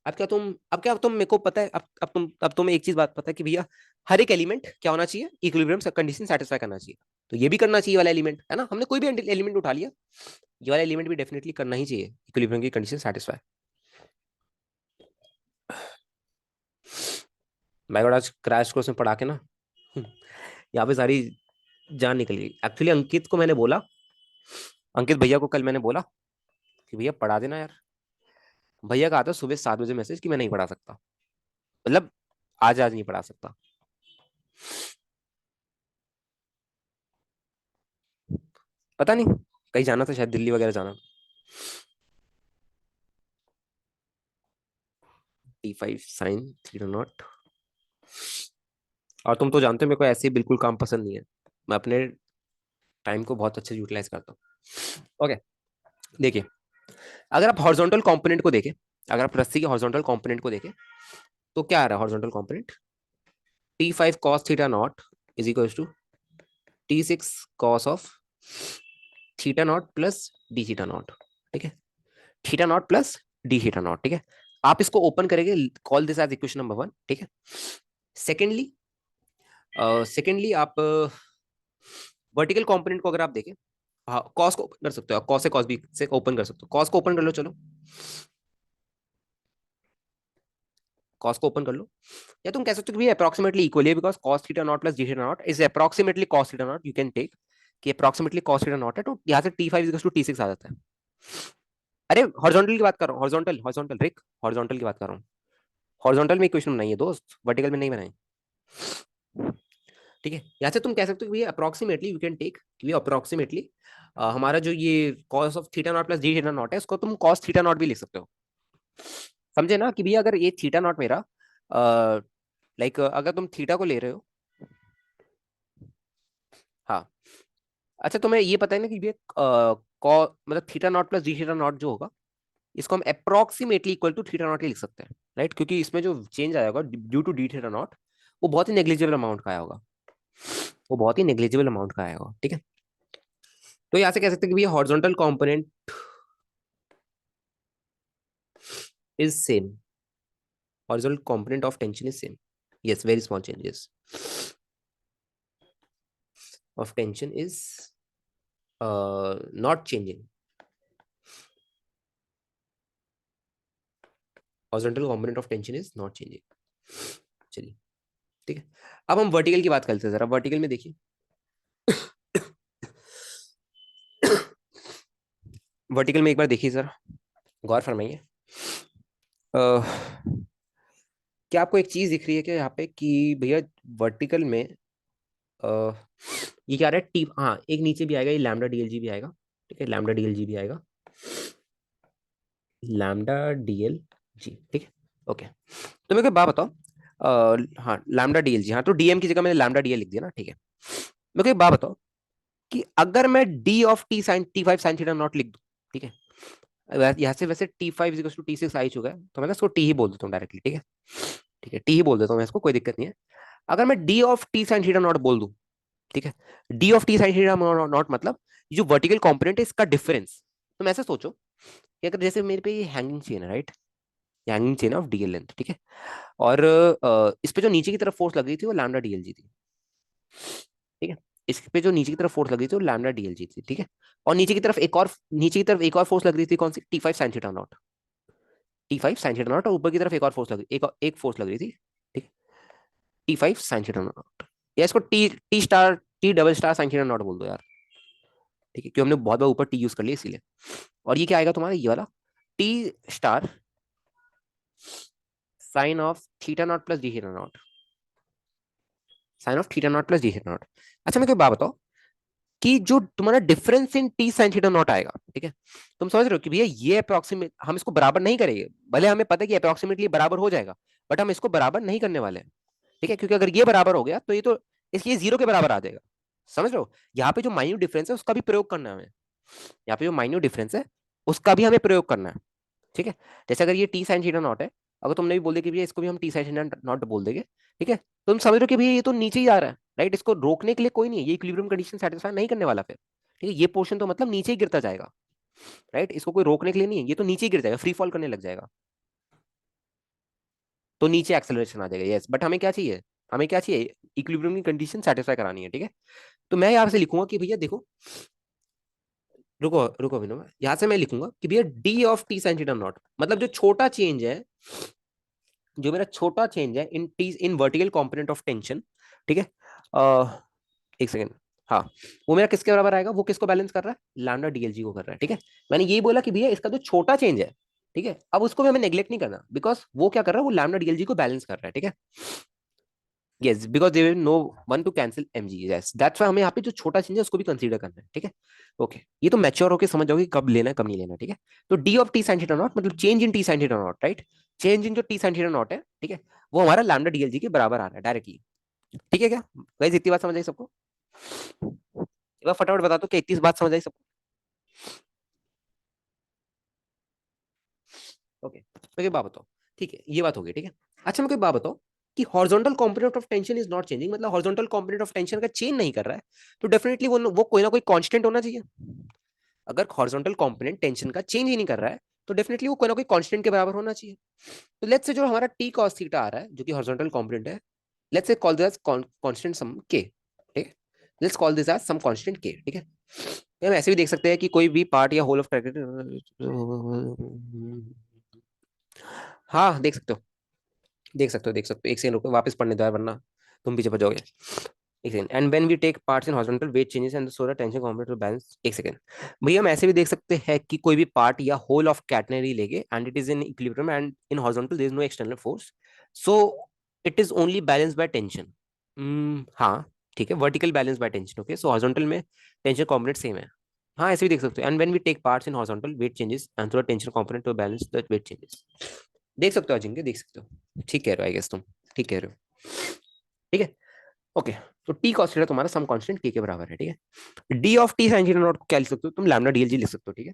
अब क्या तुम मेरे को पता है, अब तुम्हें एक चीज बात पता है कि भैया हर एक एलिमेंट क्या होना चाहिए, इक्विलिब्रियम कंडीशन सेटिस्फाई करना चाहिए। तो ये भी करना चाहिए वाला एलिमेंट है ना, हमने कोई भी एलिमेंट उठा लिया, ये वाला एलिमेंट भी डेफिनेटली करना ही चाहिए इक्विलिब्रियम की कंडीशन सेटिस्फाई। मैं आज क्रैश कोर्स में पढ़ा के ना, यहाँ पे सारी जान निकल गई। एक्चुअली अंकित को मैंने बोला, अंकित भैया को कल मैंने बोला कि भैया पढ़ा देना यार। भैया का आता सुबह 7 बजे मैसेज कि मैं नहीं पढ़ा सकता, मतलब आज आज नहीं पढ़ा सकता। पता नहीं, कहीं जाना था शायद, दिल्ली वगैरह जाना। T5 sin 3 0। और तुम तो जानते हो मेरे को ऐसे ही बिल्कुल काम पसंद नहीं है। मैं अपने टाइम को बहुत अच्छे यूटिलाइज करता हूँ, ओके। देखिए, अगर आप हॉरिजॉन्टल कंपोनेंट को देखें, अगर आप रस्सी के हॉरिजॉन्टल कंपोनेंट को देखें, तो क्या आ रहा है horizontal component? T5 cos theta not is equal to T6 cos of theta not plus D theta not. ठीक है, theta not plus D theta not. ठीक है, आप इसको ओपन करेंगे, call this as equation number 1। ठीक है, सेकेंडली सेकेंडली आप वर्टिकल कंपोनेंट को अगर आप देखें, हाँ कॉस को ओपन कर सकते हो, कॉस से कॉस बी से ओपन कर सकते हो, कॉस को ओपन कर लो, चलो कॉस को ओपन कर लो। या तुम कह सकते हो कि अप्रोक्सीमेटली इक्वल है, because cos theta not plus D theta not is approximately cos theta not, you can take कि अप्रोक्सीमेटली cos थीटा नॉट है, तो यहाँ से T5 = T6 आ जाता है। अरे हॉरिजॉन्टल की बात कर रहा हूँ, हॉरिजॉन्टल हॉरिजॉन्टल रिक, हॉरिजॉन्टल की बात कर रहा हूँ। हॉरिजॉन्टल में इक्वेशन बनाई है दोस्त, वर्टिकल में नहीं बनाई। ठीक है, यहाँ से तुम कह सकते हो कि अप्रोक्सीमेटली यू कैन टेक कि अप्रोक्सीमेटली हमारा जो ये cos of theta not plus D theta not है, इसको तुम cos थीटा नॉट भी लिख सकते हो। समझे ना कि भैया अगर ये थीटा नॉट मेरा लाइक अगर तुम थीटा को ले रहे हो, हाँ अच्छा तुम्हें ये पता है ना कि ये मतलब theta not plus D theta not जो होगा, इसको हम approximately equal to theta not ही लिख सकते हैं, राइट? क्योंकि इसमें जो चेंज आया होगा due to D theta not, वो बहुत ही नेग्लिजिबल अमाउंट का आया होगा, वो बहुत ही नेग्लिजिबल अमाउंट का आया होगा। ठीक है, तो यहाँ से कह सकते हैं कि भैया horizontal component is same, horizontal component of tension is same. Yes, very small changes of tension is not changing, horizontal component of tension is not changing. चलिए ठीक है, अब हम वर्टिकल की बात करते हैं, जरा वर्टिकल में देखिए। वर्टिकल में एक बार देखिए जरा, गौर फरमाइए। क्या आपको एक चीज दिख रही है क्या यहाँ पे कि भैया वर्टिकल में अ, ये क्या आ रहा है? टी, हाँ एक नीचे भी आएगा, ये लैम्डा डीएलजी भी आएगा। ठीक है, लैम्डा डीएलजी भी आएगा, लैम्डा डीएलजी। ठीक है, ओके। तो मेरे को एक बात बताओ, हाँ लैम्डा डीएलजी, हाँ तो डीएम की जगह मैंने लैम्डा डीएल लिख दिया ना। ठीक है, मेरे को एक बात बताओ कि अगर मैं D of T sine T5 sine theta not लिख दूं, ठीक है, यहाँ से वैसे T5 = T6 आ ही चुका है, तो मैं ना इसको टी ही बोल देता हूँ डायरेक्टली। ठीक है, ठीक है टी ही बोल देता हूँ मैं इसको, कोई दिक्कत नहीं है। अगर मैं D of T sine theta not बोल दूं, ठीक है, D of T sine theta not मतलब ये जो वर्टिकल कंपोनेंट है इसका डिफरेंस। तो ऐसे सोचो कि अगर जैसे मेरे पे ये हैंगिंग चेन है, right, hanging chain of DL length. ठीक है, और इस पे जो नीचे की तरफ फोर्स लग रही थी वो लैम्डा डीएलजी थी। ठीक है, इस पे जो नीचे की तरफ फोर्स लग रही थी वो लैम्डा डीएलजी थी। ठीक है, और नीचे की तरफ एक और फोर्स लग रही थी, कौन सी? T5 sine theta not, T5 sine theta not, और ऊपर की तरफ एक और फोर्स लग रही, एक फोर्स लग रही थी। ठीक, T5 साइन थीटा नॉट, या इसको T T star T double star sign theta not बोल दो यार। ठीक है, क्योंकि हमने बहुत बार ऊपर टी यूज कर लिया इसीलिए। और ये क्या आएगा तुम्हारा, ये वाला T star sine of theta not plus D theta not, sine of theta not plus D theta not. अच्छा मेरे को एक बात बताओ कि जो तुम्हारा difference in T sine theta not आएगा, ठीक है, तुम समझ रहे हो कि भैया ये अप्रोक्सीमेट हम इसको बराबर नहीं करेंगे, भले हमें पता है कि अप्रोक्सीमेटली बराबर हो जाएगा, बट हम इसको बराबर नहीं करने वाले हैं। ठीक है, क्योंकि अगर ये बराबर हो गया तो ये तो इसलिए जीरो के बराबर आ जाएगा। समझ रहे हो, यहाँ पे जो माइन्यूट डिफरेंस है उसका भी प्रयोग करना है हमें, यहाँ पे जो माइन्यूट डिफरेंस है उसका भी हमें प्रयोग करना है। ठीक है, जैसे अगर ये टी साइन थीटा नॉट है, अगर तुमने भी बोल दिया कि भैया इसको भी हम टी साइन थीटा नॉट बोल देंगे, ठीक है, तो तुम समझ रहे हो कि भैया ये तो नीचे ही आ रहा है, राइट, इसको रोकने के लिए कोई नहीं है, ये इक्विलिब्रियम कंडीशन सेटिस्फाई नहीं करने वाला फिर। ठीक है, ये पोर्शन तो मतलब नीचे ही गिरता जाएगा, राइट, इसको कोई रोकने के लिए नहीं है, ये तो नीचे ही गिर जाएगा, फ्री फॉल करने लग जाएगा, तो नीचे एक्सेलरेशन आ जाएगा। यस, बट हमें क्या चाहिए, हमें क्या चाहिए, इक्विलिब्रियम की कंडीशन सेटिस्फाई करानी है। ठीक है, तो मैं यहाँ से लिखूंगा कि भैया देखो, रुको रुको विनो, यहाँ से मैं लिखूंगा कि भैया D of T sine theta not मतलब जो छोटा चेंज है, जो मेरा छोटा चेंज है in T in vertical component of tension. ठीक है, एक सेकेंड, हाँ, वो मेरा किसके बराबर आएगा, वो किसको बैलेंस कर रहा है, लैम्डा डीएलजी को कर रहा है। ठीक है, मैंने यही बोला कि भैया इसका जो छोटा चेंज है, ठीक है, अब उसको भी हमें नेग्लेक्ट नहीं करना, बिकॉज वो क्या कर रहा है, वो लैम्डा डीएलजी को बैलेंस कर रहा है। ठीक है, yes, because there no one to cancel MG, yes that's why हमें यहाँ पे जो छोटा चेंज है उसको भी कंसीडर करना है। ठीक है, ओके, ये तो मैच्योर होकर समझ जाओगे कब लेना है कब नहीं लेना। ठीक है, तो D of T sine theta not मतलब change in T sine theta not, right, change in जो टी साइन थीटा नॉट है, ठीक है, वो हमारा लैम्डा डीएलजी के बराबर आ रहा है डायरेक्टली। ठीक है क्या गाइस, इतनी बात समझ आई सबको? एक बार फटाफट बता दो कि इतनी बात समझ आई सबको? ओके, मेरे को बात बताओ, ठीक है, ये बात होगी, ठीक है। अच्छा मेरे को बात बताओ कि horizontal component of tension is not changing, मतलब हॉरिजॉन्टल कंपोनेंट ऑफ टेंशन का चेंज नहीं कर रहा है, तो डेफिनेटली वो कोई ना कोई कांस्टेंट होना चाहिए। अगर हॉरिजॉन्टल कंपोनेंट टेंशन का चेंज ही नहीं कर रहा है, तो डेफिनेटली वो कोई ना कोई कांस्टेंट के बराबर होना चाहिए। तो लेट्स से जो हमारा टी कॉस थीटा आ रहा है, जो कि हॉरिजॉन्टल कंपोनेंट है, let's say call this constant some K, ठीक है। Let's call this as some constant K, ठीक है। तो हम ऐसे भी देख सकते हैं कि कोई भी पार्ट या होल ऑफ ट्रैकेट, हाँ देख सकते हो, देख सकते हो, देख सकते हो। एक सेकंड रुको, वापस पढ़ने दो यार, वरना तुम पीछे जाओगे। एक second. And when we take parts in horizontal weight changes and the solar tension component to balance, एक सेकंड। भैया हम ऐसे भी देख सकते हैं कि कोई भी पार्ट या होल ऑफ कैटनरी लेंगे and it is in equilibrium and in horizontal there is no external force, so it is only balance by tension. हाँ ठीक है, vertical balance by tension, okay. So horizontal में tension component same है। हाँ ऐसे भी देख सकते हो। And when we take parts in horizontal weight changes and through tension component to balance the weight changes, देख सकते हो अजिंक्य, देख सकते हो। ठीक कह रहे हो, आई गेस तुम ठीक कह रहे हो, ठीक है। ओके, तो टी कॉस थीटा तुम्हारा सम कांस्टेंट के बराबर है, ठीक है। D of T sine theta not को क्या लिख सकते हो तुम, लैम्डा डीएलजी लिख सकते हो, ठीक है।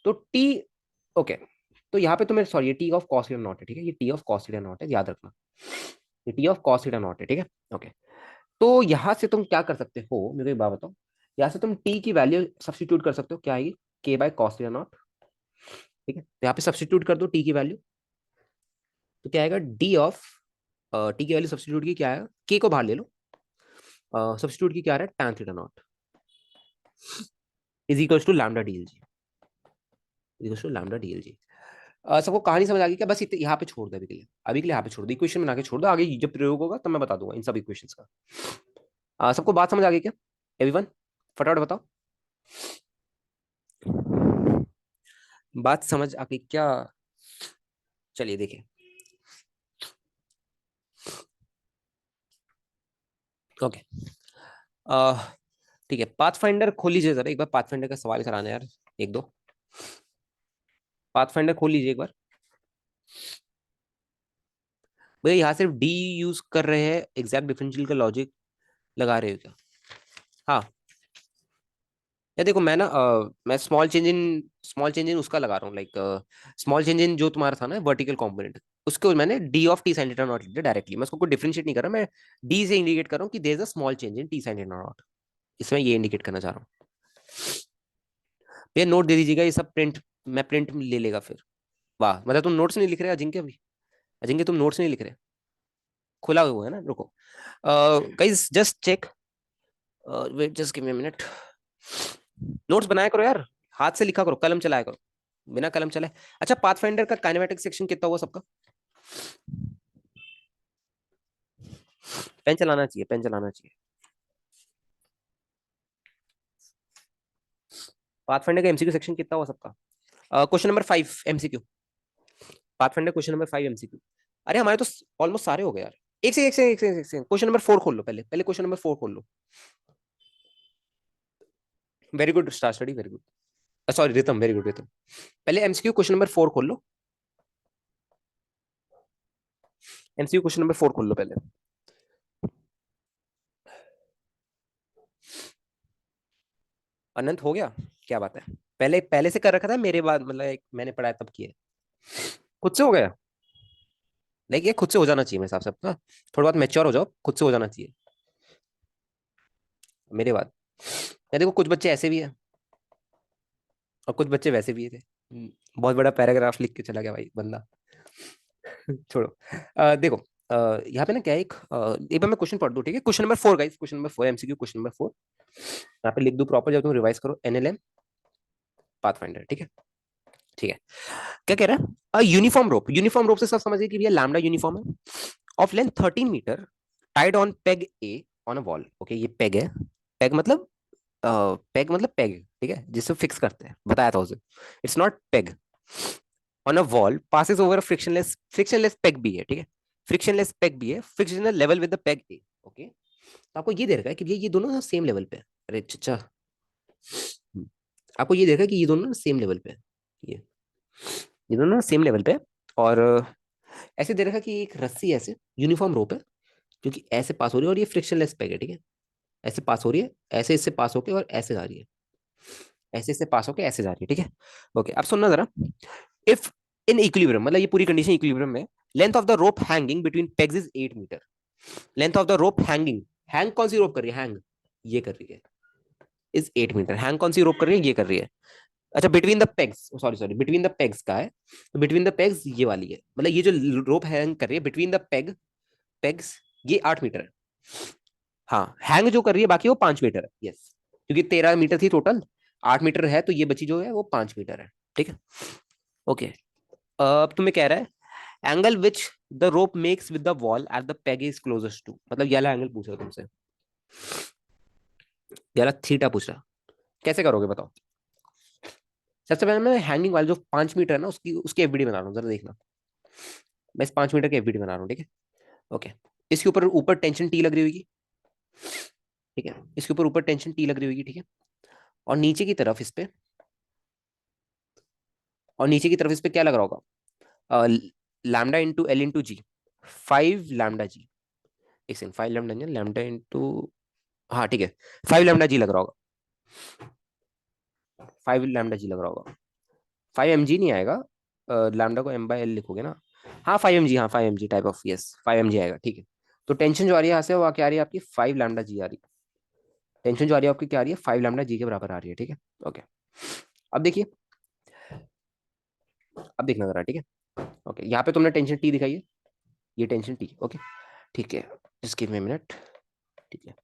तो टी, ओके, तो यहाँ पे तुम्हें सॉरी, ये T of cos theta naught है, ठीक है। ये T of cos theta naught है, याद रखना। ये T of cos theta naught है, ठीक है। ओके, तो यहाँ से तुम क्या कर सकते हो, मेरे को एक बात बताओ। यहाँ से तुम टी की वैल्यू सब्सटीट्यूट कर सकते हो, क्या आएगी, के बाय कॉस थीटा नॉट, ठीक है। तो यहाँ पे सब्सटीट्यूट कर दो टी की वैल्यू, तो क्या आएगा, डी ऑफ टी की वैल्यू सब्सटीट्यूट की क्या है, के को बाहर ले लो, सब्सटीट्यूट की क्या आ रहा है, tan theta not is equals to lambda DLG, is equals to lambda DLG. सबको कहानी समझ आ गई क्या, बस यहाँ पे छोड़ दो अभी के लिए, अभी के लिए यहाँ पे छोड़ दो, इक्वेशन बना के छोड़ दो, आगे जब प्रयोग होगा तब मैं बता दूंगा इन सब इक्वेशंस का। सबको बात समझ आ गई क्या, एवरीवन, फटाफट बताओ, बात समझ आ गई क्या। चलिए देखिए, ओके, ठीक है। पाथफाइंडर खोल लीजिए जरा एक बार, पाथफाइंडर का सवाल कराना यार, एक दो, पाथफाइंडर खोल लीजिए एक बार। भैया यहाँ सिर्फ डी यूज कर रहे हैं, एग्जैक्ट डिफरेंशियल का लॉजिक लगा रहे हो क्या। हाँ, या देखो मैं ना मैं स्मॉल चेंज इन उसका लगा रहा हूँ, लाइक स्मॉल चेंज इन जो तुम्हारा था ना वर्टिकल कंपोनेंट, उसको मैंने D of T sine theta not लिख दिया डायरेक्टली, मैं उसको कोई डिफरेंशिएट नहीं कर रहा, मैं डी से इंडिकेट कर रहा हूँ कि there is a small change in T sine theta not, इसमें ये इंडिकेट करना चाह रहा हूँ। ये नोट दे दीजिएगा, ये सब प्रिंट, मैं प्रिंट ले लेगा फिर। वाह, मतलब तुम नोट्स नहीं लिख रहे अजिंक्य अभी, अजिंक्य तुम नोट्स नहीं लिख रहे, खुला हुआ है ना, रुको guys just check, wait just give me a minute, notes बनाया करो यार, हाथ से लिखा करो, कलम चलाया करो, बिना कलम चलाए। अच्छा, पाथफाइंडर का काइनेमेटिक सेक्शन कितना हुआ सबका, पेन चलाना चाहिए, पेन चलाना चाहिए। पाथफाइंडर का एमसीक्यू सेक्शन कितना हुआ सबका, question number 5 MCQ, pathfinder question number 5 MCQ. अरे हमारे तो ऑलमोस्ट सारे हो गए यार। एक से क्वेश्चन नंबर 4 खोल लो, पहले पहले क्वेश्चन नंबर 4 खोल लो। Very good star study, very good, sorry Ritam, very good Ritam. पहले एमसीक्यू क्वेश्चन नंबर 4 खोल लो, एमसीक्यू क्वेश्चन नंबर 4 खोल लो पहले। अनंत हो गया, क्या बात है, पहले पहले से कर रखा था मेरे बाद, मतलब मैंने पढ़ाया तब किए, खुद से हो गया, लाइक ये खुद से हो जाना चाहिए मेरे हिसाब से ना, थोड़ा बहुत मैच्योर हो जाओ, खुद से हो जाना चाहिए मेरे बाद। या देखो कुछ बच्चे ऐसे भी है और कुछ बच्चे वैसे भी थे। बहुत बड़ा पैराग्राफ लिख के चला गया भाई बंदा। छोड़ो, देखो, यहाँ पे ना क्या है, एक बार मैं क्वेश्चन पढ़ दूं, ठीक है। Question number 4 guys, question number 4 MCQ question number 4, यहाँ पे लिख दो प्रॉपर जब तुम रिवाइज करो, एनएलएम पाथफाइंडर, ठीक है। ठीक है, क्या कह रहा है, यूनिफॉर्म रोप, यूनिफॉर्म रोप से सब समझिए कि भैया लैम्डा यूनिफॉर्म है, of length 13 metre, tied on peg A on a wall, okay. ये पेग है, पेग मतलब पेग मतलब पेग, ठीक है, जिससे फिक्स करते हैं, बताया था उसे, it's not peg, on a wall passes over frictionless peg भी है, ठीक है, फ्रिक्शनलेस पेग भी है, frictional level with the peg A, okay. तो आपको ये दे रखा है कि ये दोनों सेम लेवल पे है, अरे अच्छा, आपको ये दे रखा है कि ये दोनों सेम लेवल पे है, ये ये दोनों सेम लेवल पे है, और ऐसे दे रखा है कि एक रस्सी ऐसे यूनिफॉर्म रोप है, जो कि ऐसे पास हो रही है, और ये फ्रिक्शनलेस पेग है, ठीक है, ऐसे पास हो रही है, ऐसे इससे पास होके और ऐसे जा रही है, ऐसे इससे पास होके ऐसे जा रही है, ठीक है। ओके, अब सुनना जरा, इफ इन इक्विलिब्रियम, मतलब ये पूरी कंडीशन इक्विलिब्रियम में। Length of the rope hanging between pegs is 8 metre. Length of the rope hanging, hang कौन सी रोप कर रही है, हैंग ये कर रही है, इज 8 मीटर। हैंग कौन सी रोप कर रही है, ये कर रही है। अच्छा between the pegs, sorry sorry, between the pegs का है, तो बिटवीन द पेग्स ये वाली है, मतलब ये जो रोप हैंग कर रही है बिटवीन द पेग्स, ये 8 मीटर है। हाँ हैंग जो कर रही है बाकी वो 5 मीटर है, यस, क्योंकि 13 मीटर थी टोटल, 8 मीटर है, तो ये बची जो है वो 5 मीटर है, ठीक है। ओके, अब तुम्हें कह रहा है angle which the rope makes with the wall at the peg is closest to, मतलब ये वाला एंगल पूछ रहा है तुमसे, ये वाला थीटा पूछ रहा, कैसे करोगे बताओ। सबसे पहले मैं हैंगिंग वाला जो 5 मीटर है ना, उसकी एफबीडी बना रहा हूँ, जरा देखना। मैं इस 5 मीटर की एफबीडी बना रहा हूँ, ठीक है। ओके, इसके ऊपर ऊपर टेंशन टी लग रही होगी, ठीक है, इसके ऊपर ऊपर टेंशन टी लग रही होगी, ठीक है। और नीचे की तरफ इस पे, और नीचे की तरफ इस पे क्या लग रहा होगा, लैम्डा इंटू एल इंटू जी, 5 लैम्डा जी। एक सेकंड, 5 लैम्डा नहीं, लैम्डा इंटू, हाँ ठीक है, 5 लैम्डा जी लग रहा होगा, 5 लैम्डा जी लग रहा होगा। 5 mg नहीं आएगा, लैम्डा को m/l लिखोगे ना। हाँ 5 mg, हाँ 5 mg type of, yes 5 mg आएगा, ठीक है। तो टेंशन जो आ रही है यहाँ से वो क्या आ रही है आपकी, 5 लैम्डा जी आ रही है। टेंशन जो आ रही है आपकी क्या आ रही है, 5 लैम्डा जी के बराबर आ रही है, ठीक है। ओके, अब देखिए, अब देखना जरा, ठीक है। ओके, यहाँ पे तुमने टेंशन टी दिखाई है, ये टेंशन टी, ओके, ठीक है। Just give me a minute, ठीक है,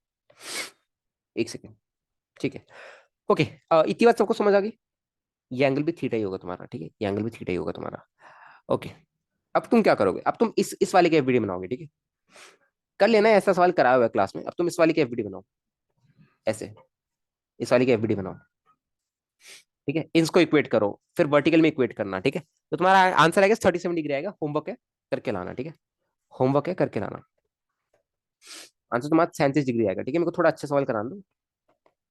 एक सेकेंड, ठीक है। ओके, इतनी बात सबको समझ आ गई। ये एंगल भी थीटा ही होगा तुम्हारा, ठीक है, ये एंगल भी थीटा ही होगा तुम्हारा। ओके, अब तुम क्या करोगे, अब तुम इस वाले की एफबीडी बनाओगे, ठीक है। कर लेना है, ऐसा सवाल कराया हुआ है क्लास में, अब तुम इस वाले की एफबीडी बनाओ, ऐसे, इस वाले की एफबीडी बनाओ, ठीक है। इसको इक्वेट करो, फिर वर्टिकल में इक्वेट करना, ठीक है। तो तुम्हारा आंसर आएगा 37 डिग्री आएगा, होमवर्क है करके लाना, ठीक है। होमवर्क है करके लाना, आंसर तुम्हारा 37 डिग्री आएगा, ठीक है। मेरे को थोड़ा अच्छा सवाल कराना दो,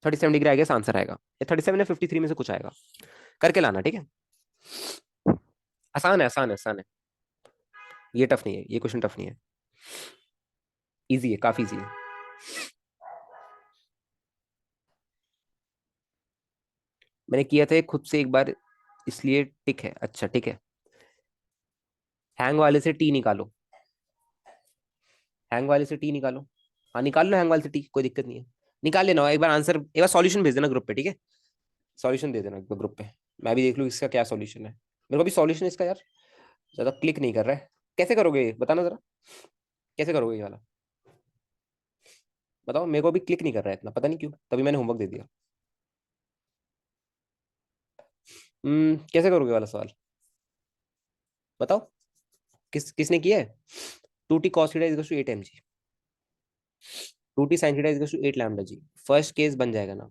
37 डिग्री आएगा, आंसर आएगा, या 37 या 53 में से कुछ आएगा, करके लाना, ठीक है। आसान है, आसान है, आसान है, ये टफ नहीं है, ये क्वेश्चन टफ नहीं है, इजी है, काफी इजी है। मैंने किया था ये खुद से एक बार, इसलिए टिक है, अच्छा ठीक है। हैंग वाले से टी निकालो, हैंग वाले से टी निकालो, हाँ निकाल लो, हैंग वाले से टी, कोई दिक्कत नहीं है, निकाल लेना। एक बार आंसर, एक बार सॉल्यूशन भेज देना ग्रुप पे, ठीक है। सॉल्यूशन दे देना एक बार ग्रुप पे, मैं भी देख लूँ इसका क्या सॉल्यूशन है। मेरे को भी सॉल्यूशन इसका यार ज्यादा क्लिक नहीं कर रहा है, कैसे करोगे बताना जरा, कैसे करोगे ये वाला, बताओ। मेरे को भी क्लिक नहीं कर रहा है इतना, पता नहीं क्यों, तभी मैंने होमवर्क दे दिया। कैसे करोगे वाला सवाल, बताओ। किसने किया है। 2t cos θ = 8 mg, 2t sin θ = 8 lambda जी, फर्स्ट केस बन जाएगा ना।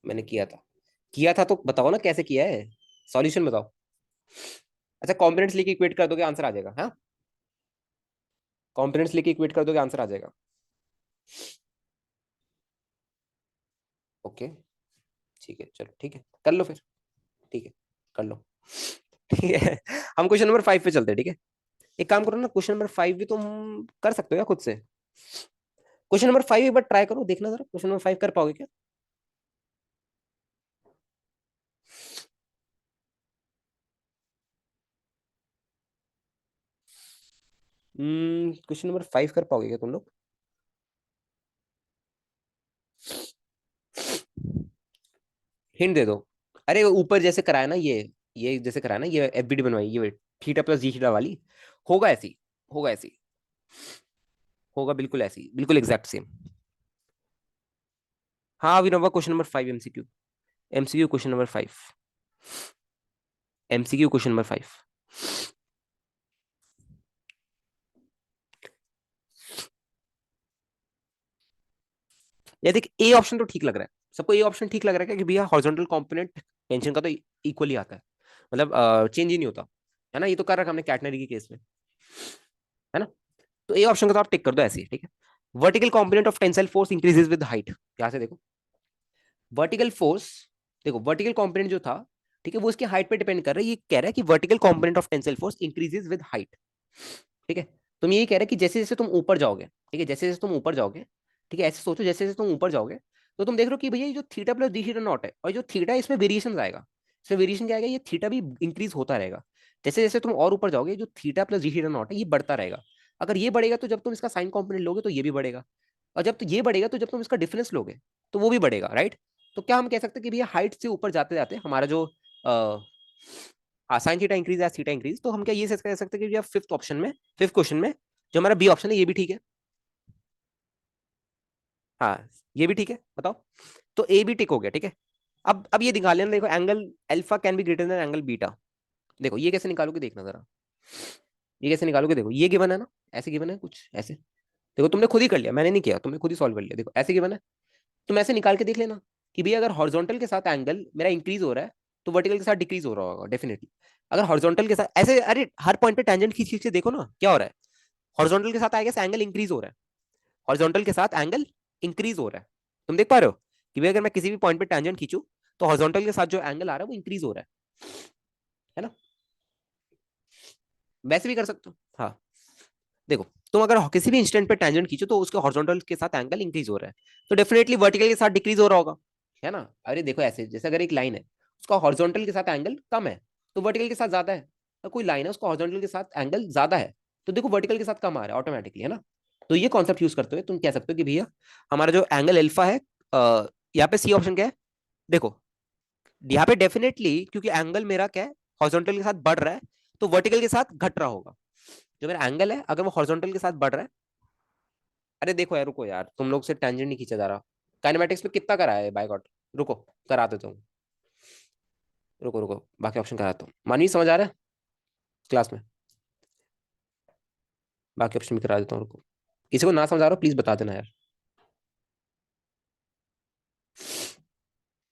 मैंने किया था तो बताओ ना कैसे किया है, सॉल्यूशन बताओ। अच्छा कॉम्पोनेंट्स लेके इक्वेट कर दोगे आंसर आ जाएगा, हाँ। कॉम्पोनेंट्स लेके इक्वेट कर दोगे आंसर आ जाएगा। ओके, ठीक है, चलो ठीक है, कर लो फिर, ठीक है, कर लो, ठीक है। हम क्वेश्चन नंबर 5 पे चलते हैं, ठीक है। एक काम करो ना, क्वेश्चन नंबर 5 भी तुम कर सकते हो या खुद से। क्वेश्चन नंबर 5 एक बार ट्राई करो, देखना जरा, क्वेश्चन नंबर 5 कर पाओगे क्या। क्वेश्चन नंबर 5 कर पाओगे क्या तुम लोग। हिंट दे दो। अरे वो ऊपर जैसे कराया ना, ये जैसे कराया ना, ये एफबीडी बनवाई, ये थीटा प्लस जी थीटा वाली, होगा ऐसी, होगा ऐसी, होगा बिल्कुल ऐसी, बिल्कुल एग्जैक्ट सेम। हाँ Vinoba, question number 5 MCQ, MCQ question number 5, MCQ question number 5। ये देख, ए ऑप्शन तो ठीक लग रहा है सबको, ए ऑप्शन ठीक लग रहा है कि भैया हॉरिजॉन्टल कंपोनेंट टेंशन का तो इक्वली आता है, मतलब चेंज ही नहीं होता, है ना। ये तो कर रखा हमने कैटनरी के केस में, है ना। तो ए ऑप्शन को तो आप टिक कर दो ऐसे ही, ठीक है। Vertical component of tensile force increases with height, यहाँ से देखो, वर्टिकल फोर्स, देखो वर्टिकल कंपोनेंट जो था, ठीक है, वो इसके हाइट पे डिपेंड कर रहा है। ये कह रहा है कि vertical component of tensile force increases with height, ठीक है। तुम यही कह रहे हैं कि जैसे जैसे तुम ऊपर जाओगे, ठीक है, जैसे जैसे तुम ऊपर जाओगे, ठीक है, ऐसे सोचो, जैसे जैसे तुम ऊपर जाओगे, तो तुम देख रहे हो कि भैया ये जो theta plus D theta not है, और जो थीटा इसमें वेरिएशन आएगा, इसमें वेरिएशन क्या आएगा, ये थीटा भी इंक्रीज होता रहेगा। जैसे जैसे तुम और ऊपर जाओगे, जो theta plus g theta not है ये बढ़ता रहेगा। अगर ये बढ़ेगा तो जब तुम इसका साइन कॉम्पोनेंट लोगे तो ये भी बढ़ेगा, और जब तो ये बढ़ेगा तो जब तुम इसका डिफरेंस लोगे तो वो भी बढ़ेगा, राइट। तो क्या हम कह सकते हैं कि भैया हाइट से ऊपर जाते जाते हमारा जो साइन थीटा इंक्रीज या थीटा इंक्रीज, तो हम क्या ये कह सकते हैं कि भैया फिफ्थ ऑप्शन में, फिफ्थ क्वेश्चन में जो हमारा बी ऑप्शन है ये भी ठीक है। हाँ ये भी ठीक है, बताओ। तो ए भी टिक हो गया, ठीक है। अब ये दिखा लेना, देखो angle alpha can be greater than angle beta. देखो ये कैसे निकालोगे, देखना जरा। ये कैसे निकालोगे, देखो ये गिवन है ना, ऐसे गिवन है कुछ ऐसे। देखो तुमने खुद ही कर लिया, मैंने नहीं किया, तुमने खुद ही सॉल्व कर लिया। देखो ऐसे गिवन है, तुम ऐसे निकाल के देख लेना कि भैया अगर हॉरिजॉन्टल के साथ एंगल मेरा इंक्रीज हो रहा है तो वर्टिकल के साथ डिक्रीज हो रहा होगा डेफिनेटली। अगर हॉरिजॉन्टल के साथ ऐसे, अरे हर पॉइंट पे टेंजेंट खींच खींच के देखो ना क्या हो रहा है। हॉरिजॉन्टल के साथ आएगा एंगल इंक्रीज हो रहा है, हॉरिजॉन्टल के साथ एंगल इंक्रीज हो रहा है। तुम देख पा रहे हो कि भाई अगर मैं किसी भी पॉइंट पे टेंजेंट खींचूं तो हॉरिजॉन्टल के साथ जो एंगल आ रहा है वो इंक्रीज हो रहा है ना। वैसे भी कर सकते हो, हाँ। देखो तुम अगर किसी भी इंस्टेंट पे टेंजेंट खींचो तो उसके हॉरिजॉन्टल के साथ एंगल इंक्रीज हो रहा है, तो डेफिनेटली वर्टिकल के साथ डिक्रीज हो रहा होगा, है ना। अरे देखो ऐसे, जैसे अगर एक लाइन है उसका हॉरिजॉन्टल के साथ एंगल कम है तो वर्टिकल के साथ ज्यादा है, और कोई लाइन है उसका हॉरिजॉन्टल के साथ एंगल ज्यादा है तो देखो वर्टिकल के साथ कम आ रहा है ऑटोमेटिकली, है ना। तो ये कॉन्सेप्ट यूज करते हुए तुम कह सकते हो कि भैया हमारा जो एंगल एल्फा है, यहाँ पे सी ऑप्शन क्या है। देखो यहाँ पे डेफिनेटली क्योंकि एंगल मेरा क्या है, हॉरिजॉन्टल के साथ बढ़ रहा है तो वर्टिकल के साथ घट रहा होगा। जो मेरा एंगल है अगर वो हॉरिजॉन्टल के साथ बढ़ रहा है, अरे देखो यार रुको यार, तुम लोग से टेंजेंट नहीं खींचा जा रहा। काइनेमेटिक्स में कितना करा है बाय गॉड। रुको करा देता हूँ, रुको रुको बाकी ऑप्शन कराता हूँ। मानी समझ आ रहा है क्लास में, बाकी ऑप्शन भी करा देता हूँ, रुको। किसी को ना समझ आ रहा हो प्लीज बता देना यार।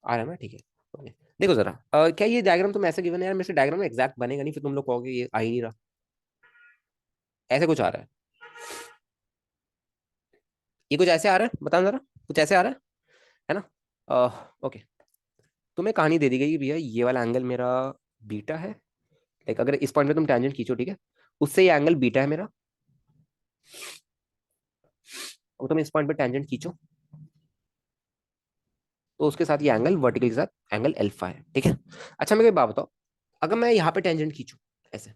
आ रहा है ना, ठीक है। ओके। देखो जरा क्या ये डायग्राम तुम ऐसे गिवन है यार, मेरे से डायग्राम एग्जैक्ट बनेगा नहीं, फिर तुम लोग कहोगे ये आ ही नहीं रहा। ऐसे कुछ आ रहा है, ये कुछ ऐसे आ रहा है, बताओ जरा। कुछ ऐसे आ रहा है ना। ओके। तुम्हें कहानी दे दी गई कि भैया ये वाला एंगल मेरा बीटा है, लाइक अगर इस पॉइंट पे तुम टेंजेंट खींचो, ठीक है, उससे ये एंगल बीटा है मेरा। और तुम इस पॉइंट पे टेंजेंट खींचो तो उसके साथ ये एंगल वर्टिकल के साथ एंगल अल्फा है, ठीक है। अच्छा मेरे को एक बात बताओ, अगर मैं यहाँ पे टेंजेंट खींचूं ऐसे,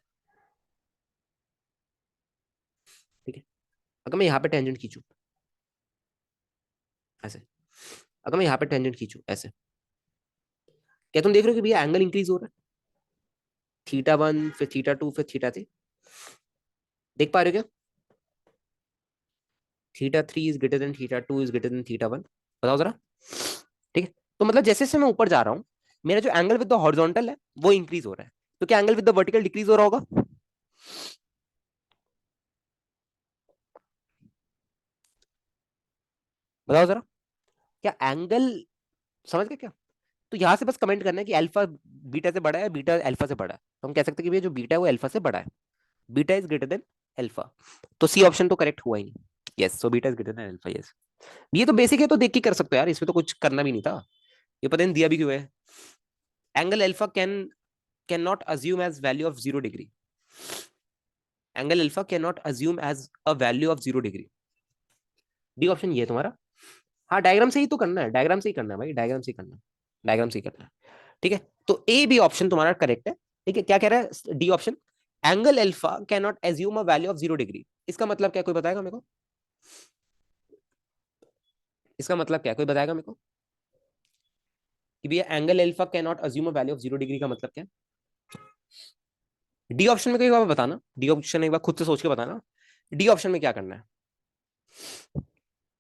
ठीक है, अगर मैं यहाँ पे टेंजेंट खींचूं ऐसे, अगर मैं यहाँ पे टेंजेंट खींचूं ऐसे, क्या तुम देख रहे हो कि भैया एंगल इंक्रीज हो रहा है, थीटा वन फिर थीटा टू फिर थीटा थ्री, देख पा रहे हो क्या। Theta three is greater than theta two is greater than theta one, बताओ जरा। ठीक है, तो मतलब जैसे जैसे मैं ऊपर जा रहा हूँ मेरा जो एंगल विद द हॉरिजॉन्टल है वो इंक्रीज हो रहा है, तो क्या angle with the vertical decrease हो रहा होगा। बताओ जरा, क्या एंगल, समझ गए क्या। तो यहां से बस कमेंट करना है कि अल्फा बीटा से बड़ा है, बीटा अल्फा से बड़ा है, तो हम कह सकते हैं कि ये जो बीटा है वो अल्फा से बड़ा है, beta is greater than alpha. तो सी ऑप्शन तो करेक्ट हुआ ही नहीं। Yes, so beta is greater than alpha, yes. ये तो बेसिक है, तो देख के कर सकते हो यार, इसमें तो कुछ करना भी नहीं था। ये पता नहीं दिया भी क्यों है। Angle alpha can not assume as value of 0 degree. Angle alpha can not assume as a value of 0 degree. D option ये है तुम्हारा। हाँ डायग्राम से ही तो करना है, डायग्राम से ही करना है भाई, डायग्राम से ही करना है, डायग्राम से ही करना है। ठीक है, तो ए बी ऑप्शन तुम्हारा करेक्ट है। ठीक है, क्या कह रहा है D option, angle alpha can not assume a value of 0 degree. इसका मतलब क्या, कोई बताएगा मेरे को। इसका मतलब क्या, कोई बताएगा मेरे को कि भैया angle alpha can not assume a value of 0 degree का मतलब क्या है। डी ऑप्शन में कोई बार बताना, डी ऑप्शन एक बार खुद से सोच के बताना, डी ऑप्शन में क्या करना है।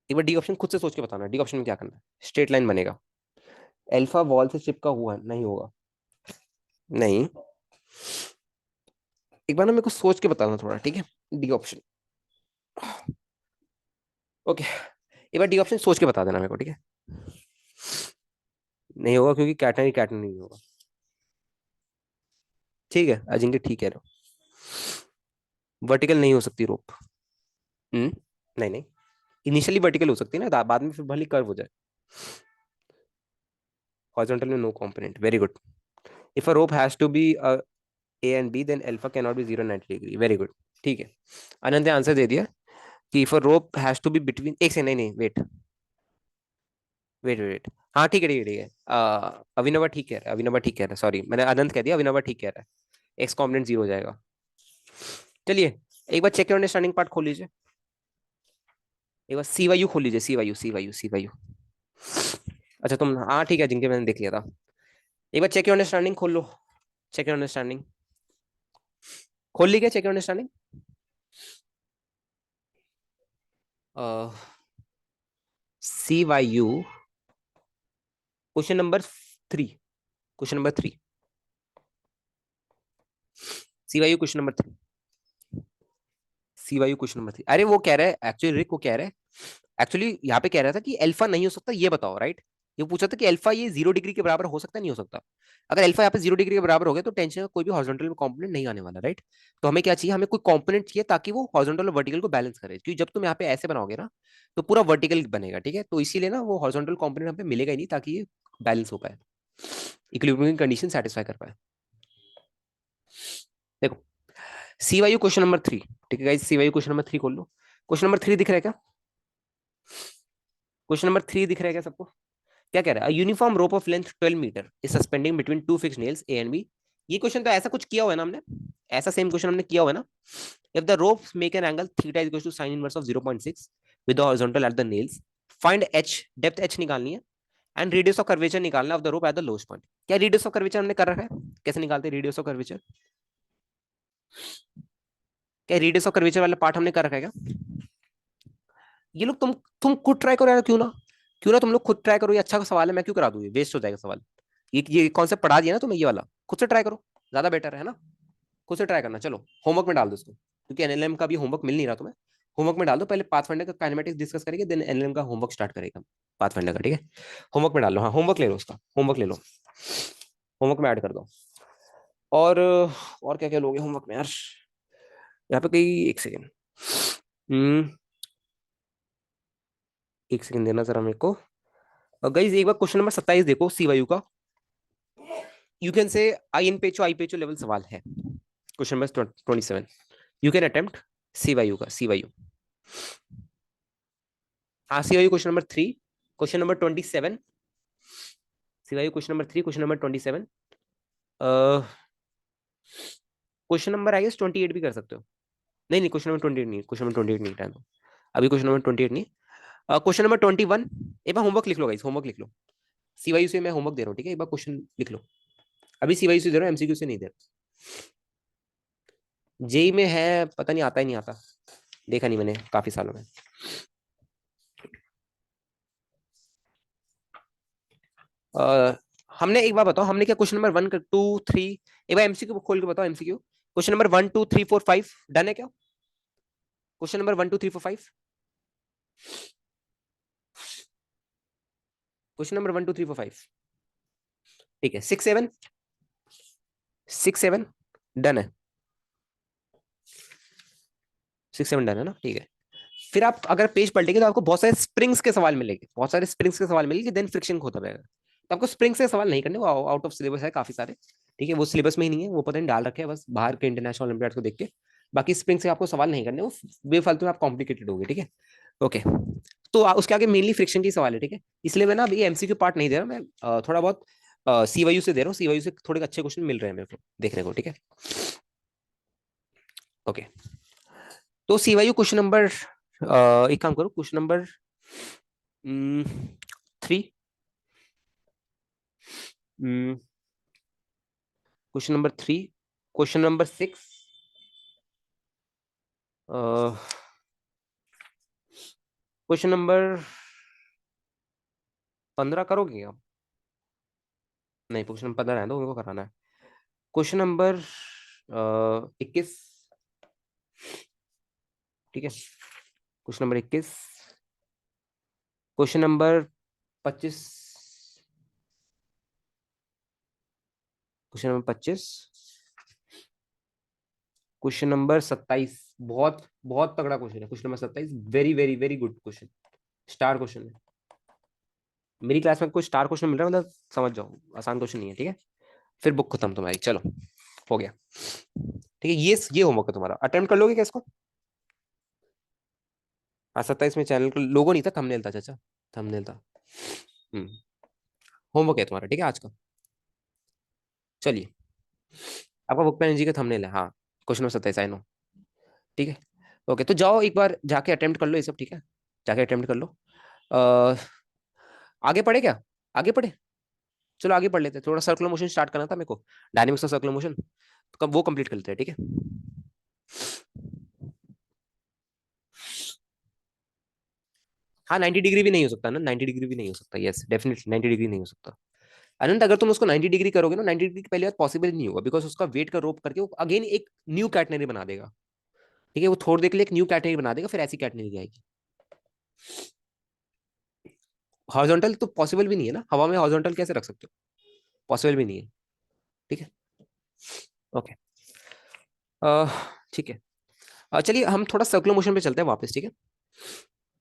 एक बार डी ऑप्शन खुद से सोच के बताना, डी ऑप्शन में क्या करना है। स्ट्रेट लाइन बनेगा, अल्फा वॉल से चिपका हुआ नहीं होगा, नहीं। एक बार ना मेरे को सोच के बताना थोड़ा, ठीक है। D option, okay. एक बार डी ऑप्शन सोच के बता देना मेरे को, ठीक है। नहीं होगा क्योंकि कैटन कैटन नहीं होगा। ठीक है अजिंक्य, ठीक है। वर्टिकल नहीं हो सकती रोप। नहीं नहीं, इनिशियली वर्टिकल हो सकती है ना, बाद में फिर भले कर्व हो जाए। हॉरिजॉन्टल में no component, very good. If a rope has to be A and B then alpha can not be 0 90 degree, very good. ठीक है, अनंत ने आंसर दे दिया कि if a rope has to be between, एक से नहीं नहीं वेट वेट वेट, हाँ ठीक है ठीक है ठीक है। अभिनव ठीक कह रहा है, अभिनव ठीक कह रहा है, सॉरी मैंने अनंत कह दिया, अभिनव ठीक कह रहा है। एक्स कॉम्पोनेंट 0 हो जाएगा। चलिए एक बार चेक योर अंडरस्टैंडिंग पार्ट खोल लीजिए, एक बार सी वाई यू खोल लीजिए, C Y U, C Y U, C Y U. अच्छा तुम, हाँ ठीक है, जिनके मैंने देख लिया था। एक बार चेक योर अंडरस्टैंडिंग खोल लो, चेक योर अंडरस्टैंडिंग खोल ली क्या, check your understanding? C Y U question number 3, question number 3, C Y U question number 3, C Y U question number 3। अरे वो कह रहा है एक्चुअली, रिक वो कह रहा है एक्चुअली, यहाँ पे कह रहा था कि अल्फा नहीं हो सकता, ये बताओ, राइट? ये पूछा था कि अल्फा ये 0 डिग्री के बराबर हो सकता है, नहीं हो सकता? अगर अल्फा यहाँ पे 0 डिग्री के बराबर हो गया तो टेंशन का कोई भी हॉरिजॉन्टल कंपोनेंट नहीं आने वाला, राइट? तो हमें क्या चाहिए, हमें कोई कंपोनेंट चाहिए ताकि वो हॉरिजॉन्टल और वर्टिकल को बैलेंस करे, क्योंकि जब तुम यहाँ पे ऐसे बनाओगे ना तो पूरा वर्टिकल बनेगा, ठीक है? तो इसीलिए ना वो हॉरिजॉन्टल कंपोनेंट हमें मिलेगा ही नहीं, ताकि ये बैलेंस हो पाए, इक्विलिब्रियम कंडीशन सेटिस्फाई कर पाए। देखो सी वाई क्वेश्चन नंबर 3, ठीक है गाइस, सी वाई क्वेश्चन नंबर 3 खोल लो। क्वेश्चन नंबर 3 दिख रहा है क्या? क्वेश्चन नंबर 3 दिख रहा है क्या सबको? क्या कह रहा है? Uniform rope of length 12 metre is suspending between two fix nails A and B. ये क्वेश्चन तो ऐसा कुछ किया हुआ है ना हमने, ऐसा सेम क्वेश्चन हमने किया हुआ है ना। If the ropes make an angle theta is equal to sin inverse of 0.6 with the horizontal at the nails, find h, depth h निकालनी है, एंड रेडियस ऑफ कर्वेचर निकालना of the rope at the lowest point. क्या radius of curvature हमने कर रखा है? कैसे निकालते हैं रेडियस ऑफ कर्वेचर? क्या रेडियस ऑफ कर्वेचर वाला पार्ट हमने कर रखा है क्या? ये लोग तुम खुद ट्राई करो यार, क्यों ना, क्यों ना तुम लोग खुद ट्राई करो, ये अच्छा सवाल है, मैं क्यों करा दूं, ये वेस्ट हो जाएगा सवाल। ये कॉन्सेप्ट पढ़ा दिया ना तुम्हें, ये वाला खुद से ट्राई करो, ज्यादा बेटर है ना। खुद से ट्राई करना, चलो होमवर्क में डाल दो इसको, क्योंकि एनएलएम का भी होमवर्क मिल नहीं रहा तुम्हें। होमवर्क में डाल दो, पहले पाथफाइंडर का काइनेमेटिक्स डिस्कस करेंगे, देन एनएलएम का होमवर्क स्टार्ट करेगा, पाथफाइंडर का, ठीक है? होमवर्क में डाल लो, हाँ होमवर्क ले लो उसका, होमवर्क ले लो, होमवर्क में ऐड कर दो। और क्या क्या लोगे होमवर्क में यार? यहाँ पे कहीं, एक सेकेंड, एक सेकेंड देना जरा मेरे को। गाइस एक बार क्वेश्चन नंबर 27 देखो, सी वायु का। You can say I N पेचो I पेचो level सवाल है, question number 27। You can attempt C Y U का, सी वायु, हाँ C Y U question number 3, question number 27, C Y U question number 3, question number 27। Question number I guess 28 भी कर सकते हो। नहीं नहीं, क्वेश्चन नंबर 28 नहीं, क्वेश्चन नंबर 28 नहीं, टाइम अभी क्वेश्चन नंबर 28 नहीं। क्वेश्चन नंबर 21, एक बार होमवर्क लिख लो गाइस, होमवर्क लिख लो। सी वायु से मैं होमवर्क दे रहा हूँ, ठीक है? एक बार क्वेश्चन लिख लो, अभी सी वायु से दे रहा हूँ, एमसीक्यू से नहीं दे रहा। जेई में है, पता नहीं आता ही नहीं आता, देखा नहीं मैंने काफी सालों में। आ, हमने, एक बार बताओ, हमने क्या क्वेश्चन नंबर 1 2 3, एक बार एमसीक्यू खोल के बताओ, एमसीक्यू क्वेश्चन नंबर 1 2 3 4 5 डन है क्या? क्वेश्चन नंबर 1 2 3 4 5, क्वेश्चन नंबर 1 2 3 4 5, ठीक है? 6 7, 6 7 डन है, 6 7 डन है ना, ठीक है? फिर आप अगर पेज पलटेंगे तो आपको बहुत सारे स्प्रिंग्स के सवाल मिलेंगे, बहुत सारे स्प्रिंग्स के सवाल मिलेंगे, देन फ्रिक्शन होता रहेगा। तो आपको स्प्रिंग्स के सवाल नहीं करने, वो आउट ऑफ सिलेबस है काफी सारे, ठीक है? वो सिलेबस में ही नहीं है, वो पता नहीं डाल रखे हैं बस बाहर के इंटरनेशनल ओलंपियाड को देख के। बाकी स्प्रिंग से आपको सवाल नहीं करने, वो बेफालतू में आप कॉम्प्लिकेटेड हो गए, ठीक है? ओके, तो उसके आगे मेनली फ्रिक्शन की सवाल है, ठीक है? इसलिए मैं ना अभी एमसीक्यू पार्ट नहीं दे रहा, मैं थोड़ा बहुत सीवायू से दे रहा हूँ, सीवायू से थोड़े अच्छे क्वेश्चन मिल रहे हैं मेरे को देखने को, ठीक है? ओके, तो सीवायू क्वेश्चन नंबर, एक काम करो, question number 3, question number 3, question number 6, question number 15 करोगे आप? नहीं, क्वेश्चन नंबर 15 है तो उनको कराना है। क्वेश्चन नंबर 21, ठीक है? Question number 21, question number 25, question number 25, question number 27, बहुत बहुत तगड़ा क्वेश्चन है question number 27, very very very good question, star question है। मेरी क्लास में कोई स्टार क्वेश्चन मिल रहा है मतलब समझ जाओ आसान क्वेश्चन नहीं है, ठीक है? फिर बुक खत्म तुम्हारी, चलो हो गया, ठीक है? ये होमवर्क है तुम्हारा, अटेम्प्ट कर लोगे क्या इसको? हाँ 27 में चैनल का लोगो नहीं था, थंबनेल था चाचा, थंबनेल था। होमवर्क है तुम्हारा, ठीक है आज का? चलिए आपका बुक पेन एनर्जी का थंबनेल है, हाँ। Question number 27, I know. ठीक है। ओके, तो जाओ एक बार जाके अटेम्प्ट कर लो ये सब, ठीक है। जाके अटेम्प्ट कर लो। अ, आगे पढ़े क्या? आगे पढ़े। चलो आगे पढ़ लेते हैं, थोड़ा सर्कुलर मोशन स्टार्ट करना था मेरे को, डायनेमिक्स ऑफ सर्कुलर मोशन, तो कब वो कंप्लीट कर लेते हैं, ठीक है। हाँ 90 डिग्री भी नहीं हो सकता ना, 90 डिग्री भी नहीं हो सकता, यस डेफिनेटली 90 डिग्री नहीं हो सकता। अनंत, अगर तुम उसको 90 डिग्री करोगे ना, 90 डिग्री की पहली बात पॉसिबल नहीं होगा, बिकॉज उसका वेट का रोप करके वो अगेन एक न्यू कैटनरी बना देगा। ठीक है, वो थोड़ी देर के लिए एक न्यू कैटनरी बना देगा, फिर ऐसी कैटनरी आएगी। हॉरिजॉन्टल तो पॉसिबल भी नहीं है ना, हवा में हॉरिजॉन्टल कैसे रख सकते हो, पॉसिबल भी नहीं है। ठीक है। ओके। ठीक है। चलिए हम थोड़ा सर्कुलर मोशन पे चलते हैं वापस, ठीक है।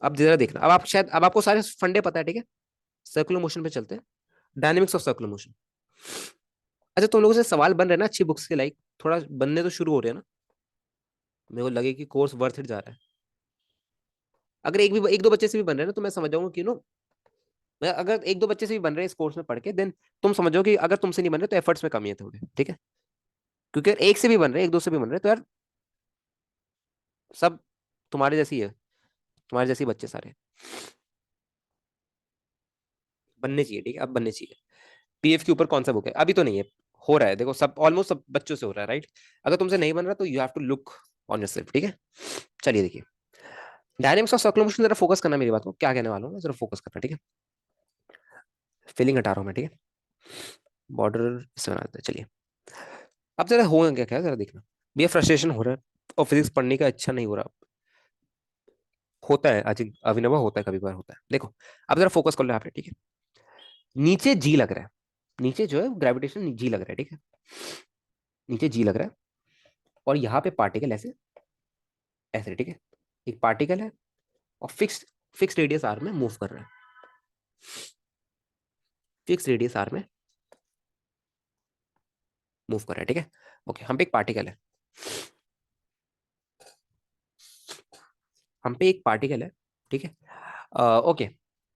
अब जरा देखना, अब आप शायद, अब आपको सारे फंडे पता है, ठीक है। सर्कुलर मोशन पे चलते हैं, डायनेमिक्स ऑफ सर्कुलर मोशन। अच्छा, तुम लोगों से सवाल बन रहे हैं ना अच्छी बुक्स के लाइक, थोड़ा बनने तो शुरू हो रहे हैं ना, मेरे को लगे कि कोर्स वर्थ इट जा रहा है। अगर एक दो बच्चे से भी बन रहे हैं ना, तो मैं समझ जाऊंगा कि नो, मैं अगर एक दो बच्चे से भी बन रहे हैं इस कोर्स में पढ़ के, देन तुम समझो कि अगर तुमसे नहीं बन रहे तो एफर्ट्स में कमी है थोड़े, ठीक है। क्योंकि अगर एक से भी बन रहे हैं, एक दो से भी बन रहे हैं, तो यार सब तुम्हारे जैसी है, तुम्हारे जैसे ही बच्चे सारे बनने चाहिए, ठीक है, अब बनने चाहिए। पीएफ के ऊपर कौन सा बुक है, अभी तो नहीं है, हो रहा है, देखो सब ऑलमोस्ट सब बच्चों से हो रहा है, राइट। अगर तुमसे नहीं बन रहा तो you have to look on yourself, ठीक है। चलिए देखिए, डायनेमिक्स ऑफ सर्कुलर मोशन, जरा फोकस करना मेरी बात को, क्या कहने वाला हूँ मैं, जरा फोकस करना, ठीक है। फीलिंग हटा रहा हूँ मैं, ठीक है। बॉर्डर इससे बना देते हैं, चलिए। अब जरा होगा क्या क्या, जरा देखना। भैया फ्रस्ट्रेशन हो रहा है और फिजिक्स पढ़ने का अच्छा नहीं हो रहा, होता है आज अभिनव, होता है कभी बार होता है, देखो। अब जरा फोकस कर लो यहाँ पे, ठीक है। नीचे जी लग रहा है, नीचे जो है ग्रेविटेशन जी लग रहा है, ठीक है। नीचे जी लग रहा है, और यहाँ पे पार्टिकल ऐसे, ऐसे, ठीक है। एक पार्टिकल है और फिक्स रेडियस आर में मूव कर रहा है, फिक्स रेडियस आर में मूव कर रहा है, ठीक है। ओके, हम पे एक पार्टिकल है, हम पे एक पार्टिकल है, ठीक है। ओके,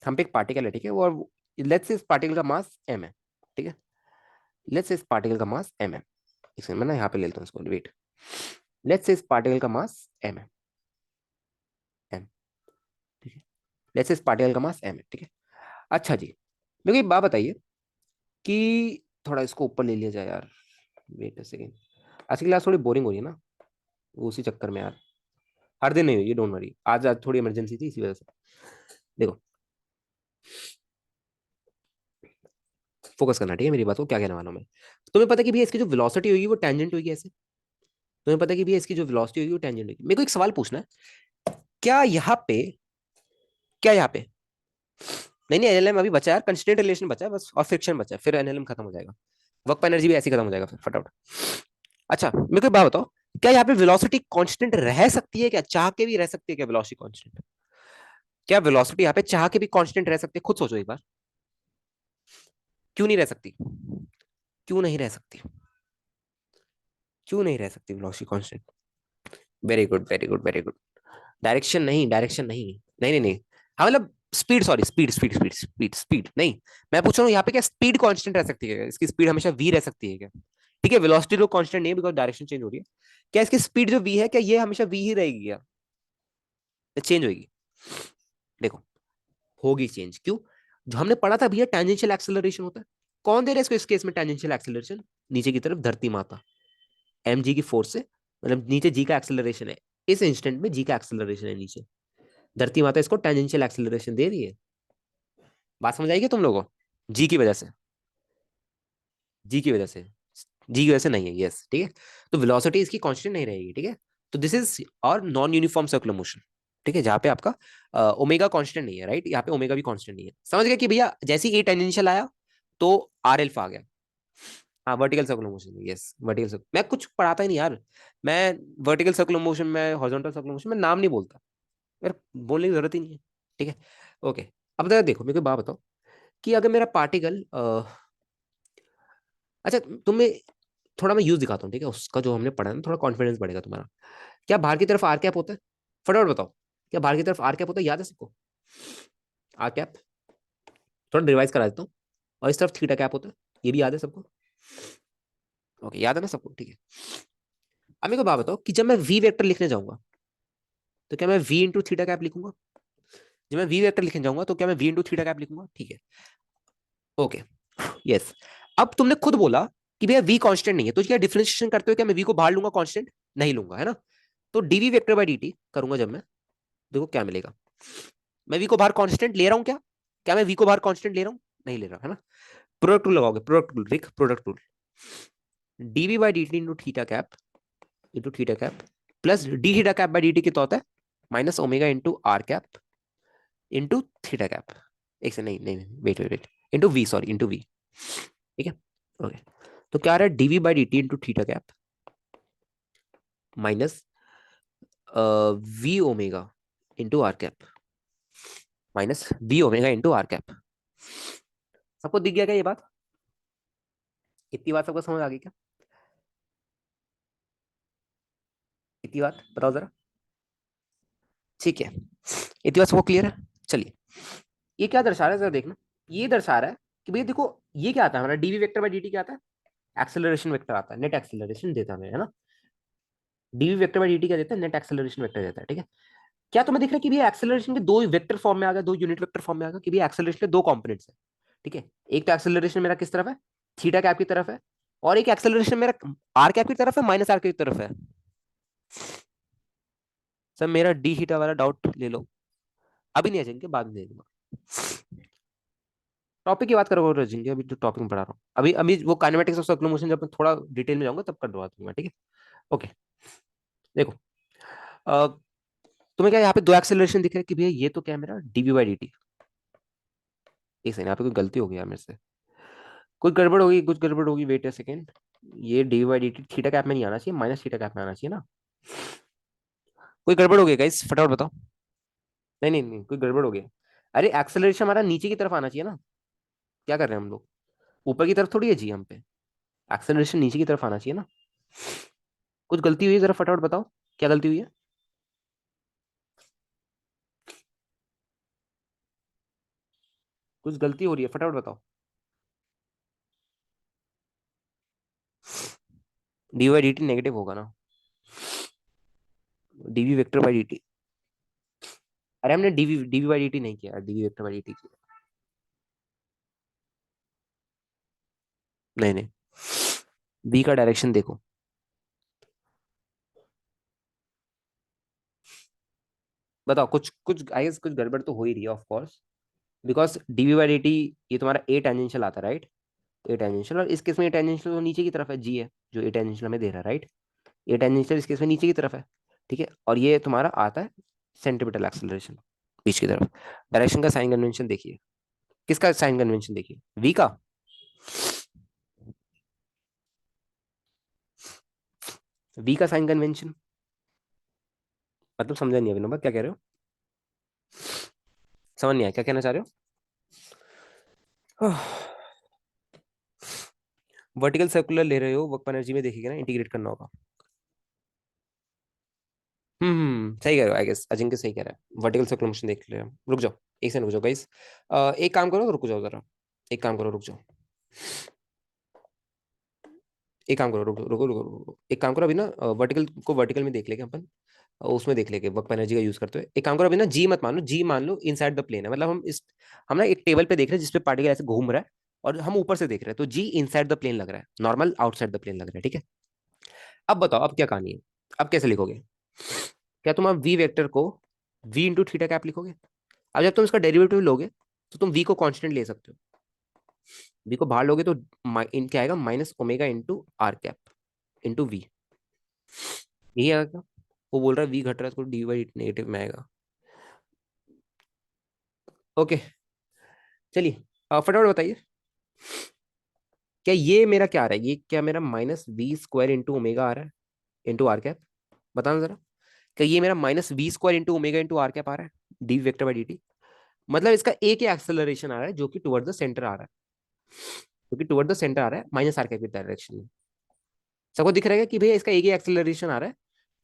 हम पे एक पार्टिकल है, ठीक है, और लेट्स से इस पार्टिकल का मास m है, ठीक है। लेट्स से इस पार्टिकल का मास m है, इसमें मैं ना यहाँ पे ले लेता हूँ इसको, वेट। लेट्स से इस पार्टिकल का मास m है, m, ठीक है। लेट्स से इस पार्टिकल का मास m है, ठीक है। अच्छा जी, मेरे को एक बात बताइए कि थोड़ा इसको ऊपर ले लिया जाए यार, वेट अ सेकेंड। आज की क्लास थोड़ी बोरिंग हो रही है ना, उसी चक्कर में यार, हर दिन नहीं हुई, डोंट वरी, आज आज थोड़ी इमरजेंसी थी इसी वजह से। देखो, फोकस करना, ठीक है, मेरी बात को, क्या कहने वाला हूं मैं। तुम्हें पता है कि भैया इसकी जो वेलोसिटी होगी वो टेंजेंट होगी ऐसे, तुम्हें पता है कि भैया इसकी जो वेलोसिटी होगी वो टेंजेंट होगी। मेरे को एक सवाल पूछना है, क्या यहाँ पे, क्या यहाँ पे, नहीं नहीं एनएलएम अभी बचा है, कंस्टेंट रिलेशन बचा है बस, और फ्रिक्शन बचा है, फिर एनएलएम खत्म हो जाएगा, वर्क एनर्जी भी ऐसे ही खत्म हो जाएगा फिर फटाफट। अच्छा मेरे को एक बात बताओ, क्या यहाँ पे वेलोसिटी कांस्टेंट रह सकती है क्या, चाह के भी रह सकती है क्या वेलोसिटी कांस्टेंट, क्या वेलोसिटी यहाँ पे चाह के भी कांस्टेंट रह सकती है, खुद सोचो एक बार। क्यों नहीं रह सकती, क्यों नहीं रह सकती, क्यों नहीं रह सकती velocity constant. Very good very good very good. Direction नहीं, डायरेक्शन नहीं, नहीं नहीं नहीं, हाँ मतलब speed, sorry speed speed speed speed speed नहीं। मैं पूछ रहा हूँ यहाँ पे क्या स्पीड कांस्टेंट रह सकती है क्या? इसकी स्पीड हमेशा वी रह सकती है क्या? ठीक है, वेलोसिटी तो कांस्टेंट नहीं है बिकॉज डायरेक्शन चेंज हो रही है। क्या इसकी स्पीड जो वी है, क्या ये हमेशा वी ही रहेगी क्या, चेंज होगी? देखो, होगी चेंज, क्यों? जो हमने पढ़ा था भैया, टेंजेंशियल एक्सेलरेशन होता है। कौन दे रहा है इसको इस केस में टेंजेंशियल एक्सेलरेशन? नीचे की तरफ धरती माता, एम जी की फोर्स से, मतलब नीचे जी का एक्सेलरेशन है, इस इंस्टेंट में जी का एक्सेलरेशन है नीचे, धरती माता इसको टेंजेंशियल एक्सेलरेशन दे रही है। बात समझ आएगी तुम लोगों को? जी की वजह से, जी की वजह से, जी की वजह से नहीं है, यस ठीक है। तो वेलोसिटी इसकी कांस्टेंट नहीं रहेगी, ठीक है। तो दिस इज और नॉन यूनिफॉर्म सर्कुलर मोशन, ठीक है, जहाँ पे आपका ओमेगा कांस्टेंट नहीं है, राइट, यहाँ पे ओमेगा भी कांस्टेंट नहीं है। समझ गया कि भैया जैसे ही ए टेंजेंशियल आया तो आर एल्फा आ गया। हाँ vertical circular motion, yes vertical circular, मैं कुछ पढ़ाता ही नहीं यार, मैं वर्टिकल सर्कुलर मोशन में, हॉरिजॉन्टल सर्कुलर मोशन में नाम नहीं बोलता यार, बोलने की जरूरत ही नहीं है, ठीक है। ओके, अब जरा देखो, मेरे को बात बताओ कि अगर मेरा पार्टिकल, अच्छा तुम्हें थोड़ा मैं यूज दिखाता हूँ, ठीक है, उसका जो हमने पढ़ा है ना, थोड़ा कॉन्फिडेंस बढ़ेगा तुम्हारा। क्या बाहर की तरफ आर कैप होता है? फटाफट बताओ, क्या बाहर की तरफ आर कैप होता है, याद है सबको? आर कैप, थोड़ा रिवाइज करा देता हूँ। और इस तरफ थीटा कैप होता है, ये भी याद है सबको? ओके, याद है ना सबको? ठीक है। अब मेरे को बात बताओ कि जब मैं वी वेक्टर लिखने जाऊंगा तो क्या मैं वी इंटू थीटा कैप लिखूंगा? जब मैं वी वेक्टर लिखने जाऊंगा तो क्या मैं वी इंटू थीटा कैप लिखूंगा? ठीक है। ओके। यस। अब तुमने खुद बोला कि भैया वी कांस्टेंट नहीं है, तो क्या डिफरेंशिएशन करते हुए क्या मैं वी को बाहर लूंगा, कांस्टेंट नहीं लूंगा, है ना? तो डीवी वेक्टर बाय dt करूंगा जब मैं, देखो क्या मिलेगा। मैं वी को बाहर कांस्टेंट ले रहा हूं क्या? क्या मैं वी को बाहर कांस्टेंट ले रहा हूं? नहीं ले रहा, है ना? प्रोडक्ट रूल लगाओगे, प्रोडक्ट रूल, रिक product rule. D v by D t into theta cap plus D theta cap by D t कितना होता है? Minus omega into are cap into theta cap. एक से नहीं नहीं, wait wait wait, into v, sorry into v. ठीक है। Okay. तो क्या आ रहा है? D v by D t into theta cap minus v omega into are cap minus v omega into are cap. सबको दिख गया क्या ये बात? इतनी बात सबको समझ आ गई क्या? इतनी बात बताओ जरा। ठीक है, इतनी बात सबको क्लियर है? चलिए, ये क्या दर्शा रहा है जरा देखना। ये दर्शा रहा है कि भैया देखो, ये क्या आता है हमारा d v vector by D t, क्या आता है? एक्सेलरेशन वेक्टर आता है, नेट एक्सेलरेशन देता है हमें, है ना? D v vector by D t क्या देता है? नेट एक्सेलरेशन वेक्टर देता है, ठीक है। क्या तुम्हें दिख रहा है कि भैया एक्सेलरेशन के दो वेक्टर फॉर्म में आ गया, दो यूनिट वेक्टर फॉर्म में आ गया, कि भैया एक्सेलरेशन के दो कंपोनेंट्स है, ठीक है। एक तो एक्सेलरेशन मेरा किस तरफ है? थीटा कैप की तरफ है। और एक एक्सेलरेशन मेरा आर कैप की तरफ है, माइनस आर की तरफ है। सर मेरा डी थीटा वाला डाउट ले लो, अभी नहीं आ बाद में दे दूंगा। टॉपिक की बात करोगे रजिंगे, अभी तो टॉपिक में पढ़ा रहा हूँ। अभी अभी वो काइनेमेटिक्स ऑफ सर्कुलर मोशन जब मैं थोड़ा डिटेल में जाऊंगा तब करवा दूंगा, ठीक है। ओके। देखो, अ, तुम्हें क्या यहाँ पे दो एक्सेलरेशन दिख रहे हैं कि भैया ये तो क्या है मेरा डीवी बाई डी टी। एक सेकंड, यहाँ पे कोई गलती हो गई यार मेरे से, कोई गड़बड़ होगी, कुछ गड़बड़ होगी, वेट ए सेकेंड। ये D by D T theta cap में नहीं आना चाहिए, माइनस थीटा कैप में आना चाहिए ना? कोई गड़बड़ हो गई गाइस, फटाफट बताओ। नहीं नहीं नहीं, कोई गड़बड़ हो गया। अरे एक्सेलरेशन हमारा नीचे की तरफ आना चाहिए ना? क्या कर रहे हैं हम लोग? ऊपर की तरफ थोड़ी है जी हम पे। एक्सेलरेशन नीचे की तरफ आना चाहिए ना? कुछ गलती हुई है, जरा फटाफट बताओ, क्या गलती हुई है? कुछ गलती हो रही है, फटाफट बताओ। D by D t negative होगा ना? D v vector by D t. अरे हमने d v d v by D t नहीं किया, d v vector by D t किया। नहीं नहीं, बी का डायरेक्शन देखो। बताओ, कुछ कुछ आई गेस कुछ गड़बड़ तो हो ही रही है of course, because d v by D t ये तुम्हारा ए टेंजेंशियल आता है, राइट? ए टेंजेंशियल, और इस केस में ए टेंजेंशियल तो नीचे की तरफ है, जी है जो ए टेंजेंशियल हमें दे रहा है, राइट? ए टेंजेंशियल इस केस में नीचे की तरफ है, ठीक है। और ये तुम्हारा आता है सेंट्रीपिटल एक्सेलरेशन, बीच की तरफ। डायरेक्शन का साइन कन्वेंशन देखिए। किसका साइन कन्वेंशन देखिए? वी का। वी का साइन कन्वेंशन मतलब समझा नहीं अभी नंबर, क्या कह रहे हो? समझ नहीं आया, क्या कहना चाह रहे हो? वर्टिकल सर्कुलर ले रहे हो, वर्क एनर्जी में देखिएगा ना, इंटीग्रेट करना होगा। सही कह रहे हो, आई गेस अजिंक्य सही कह रहा है, वर्टिकल सर्कुलर मोशन देख ले रहे हो। रुक जाओ, एक सेकंड रुक जाओ गाइस। एक काम करो, रुक जाओ जरा। एक काम करो, रुक जाओ। एक काम करो, रुको रुको रुको रुको, एक काम करो अभी ना, वर्टिकल को वर्टिकल में देख लेंगे अपन। उसमें देख लेंगे वर्क एनर्जी का यूज करते हुए। एक काम करो अभी ना, जी मत मान लो, जी मान लो इनसाइड द प्लेन है, मतलब हम ना एक टेबल पे देख रहे हैं जिसपे पार्टिकल ऐसे घूम रहा है, और हम ऊपर से देख रहे हैं, तो जी इनसाइड द प्लेन लग रहा है, नॉर्मल आउटसाइड द प्लेन लग रहा है, ठीक है। अब बताओ, अब क्या कहानी है? अब कैसे लिखोगे? क्या तुम अब वी वेक्टर को वी इंटू थीटा कैप लिखोगे? अब जब तुम इसका डेरिवेटिव लोगे तो तुम वी को कांस्टेंट ले सकते हो। वी को बाहर लोगे तो इन क्या आएगा? Minus omega into are cap into v. यही आएगा क्या? वो बोल रहा है वी घट रहा है तो डी वाई नेगेटिव में आएगा। ओके, चलिए, फटाफट बताइए, क्या ये मेरा क्या आ रहा है? ये क्या मेरा minus v square into omega आ रहा है इंटू आर कैप? बताना जरा। क्या ये मेरा minus v square into omega into are cap आ रहा है, D vector by D T? मतलब इसका एक ही एक्सेलरेशन आ रहा है जो कि टुवर्ड द सेंटर आ रहा है, जो कि टुवर्ड द सेंटर आ रहा है माइनस आर कैप की डायरेक्शन में। सबको दिख रहा है कि भैया इसका एक ही एक्सेलरेशन आ रहा है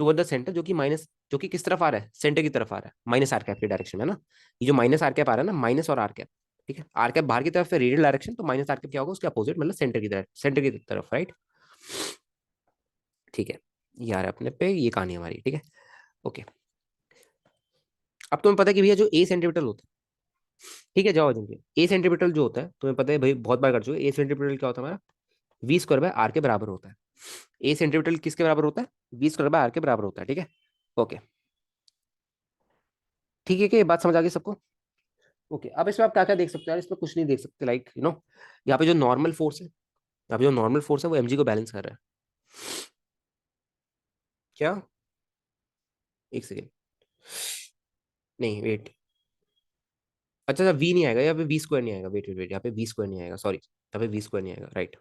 टुवर्ड द सेंटर, जो कि माइनस, जो कि किस तरफ आ रहा है? सेंटर की तरफ आ रहा है, माइनस आर कैप की डायरेक्शन में ना। ये जो माइनस आर कैप आ रहा है ना, माइनस और आर कैप, ठीक है। आर कैप बाहर की तरफ है, रेडियल डायरेक्शन, तो माइनस आर कैप क्या होगा? उसके अपोजिट, मतलब सेंटर की तरफ, सेंटर की तरफ, राइट? ठीक है, ये आ रहा है अपने पे, ये कहानी हमारी, ठीक है। ओके, अब तुम्हें पता है कि भैया जो ए सेंट्रीपिटल होता है, ठीक है, जाओ जिनके ए सेंट्रीपिटल जो होता है तुम्हें पता है भाई, बहुत बार कर चुके, ए सेंट्रीपिटल क्या होता है हमारा, वी स्क्वायर बाय आर के बराबर होता है। ए सेंट्रीपिटल किसके बराबर होता है, वी स्क्वायर बाय आर के बराबर होता है, ठीक है। ओके, ठीक है, कि ये बात समझ आ गई सबको। ओके, अब इसमें आप क्या क्या देख सकते हो यार, इसमें कुछ नहीं देख सकते, लाइक यहाँ पे जो नॉर्मल फोर्स है, यहाँ पे जो नॉर्मल फोर्स है वो एमजी को बैलेंस कर रहा है। क्या, एक सेकेंड, नहीं वेट, अच्छा अच्छा, वी नहीं आएगा यहाँ पे, वी स्क्वायर नहीं आएगा, वेट वेट वेट, यहाँ पे वी स्क्वायर नहीं आएगा, सॉरी, यहाँ पे वी स्क्वायर नहीं आएगा, राइट,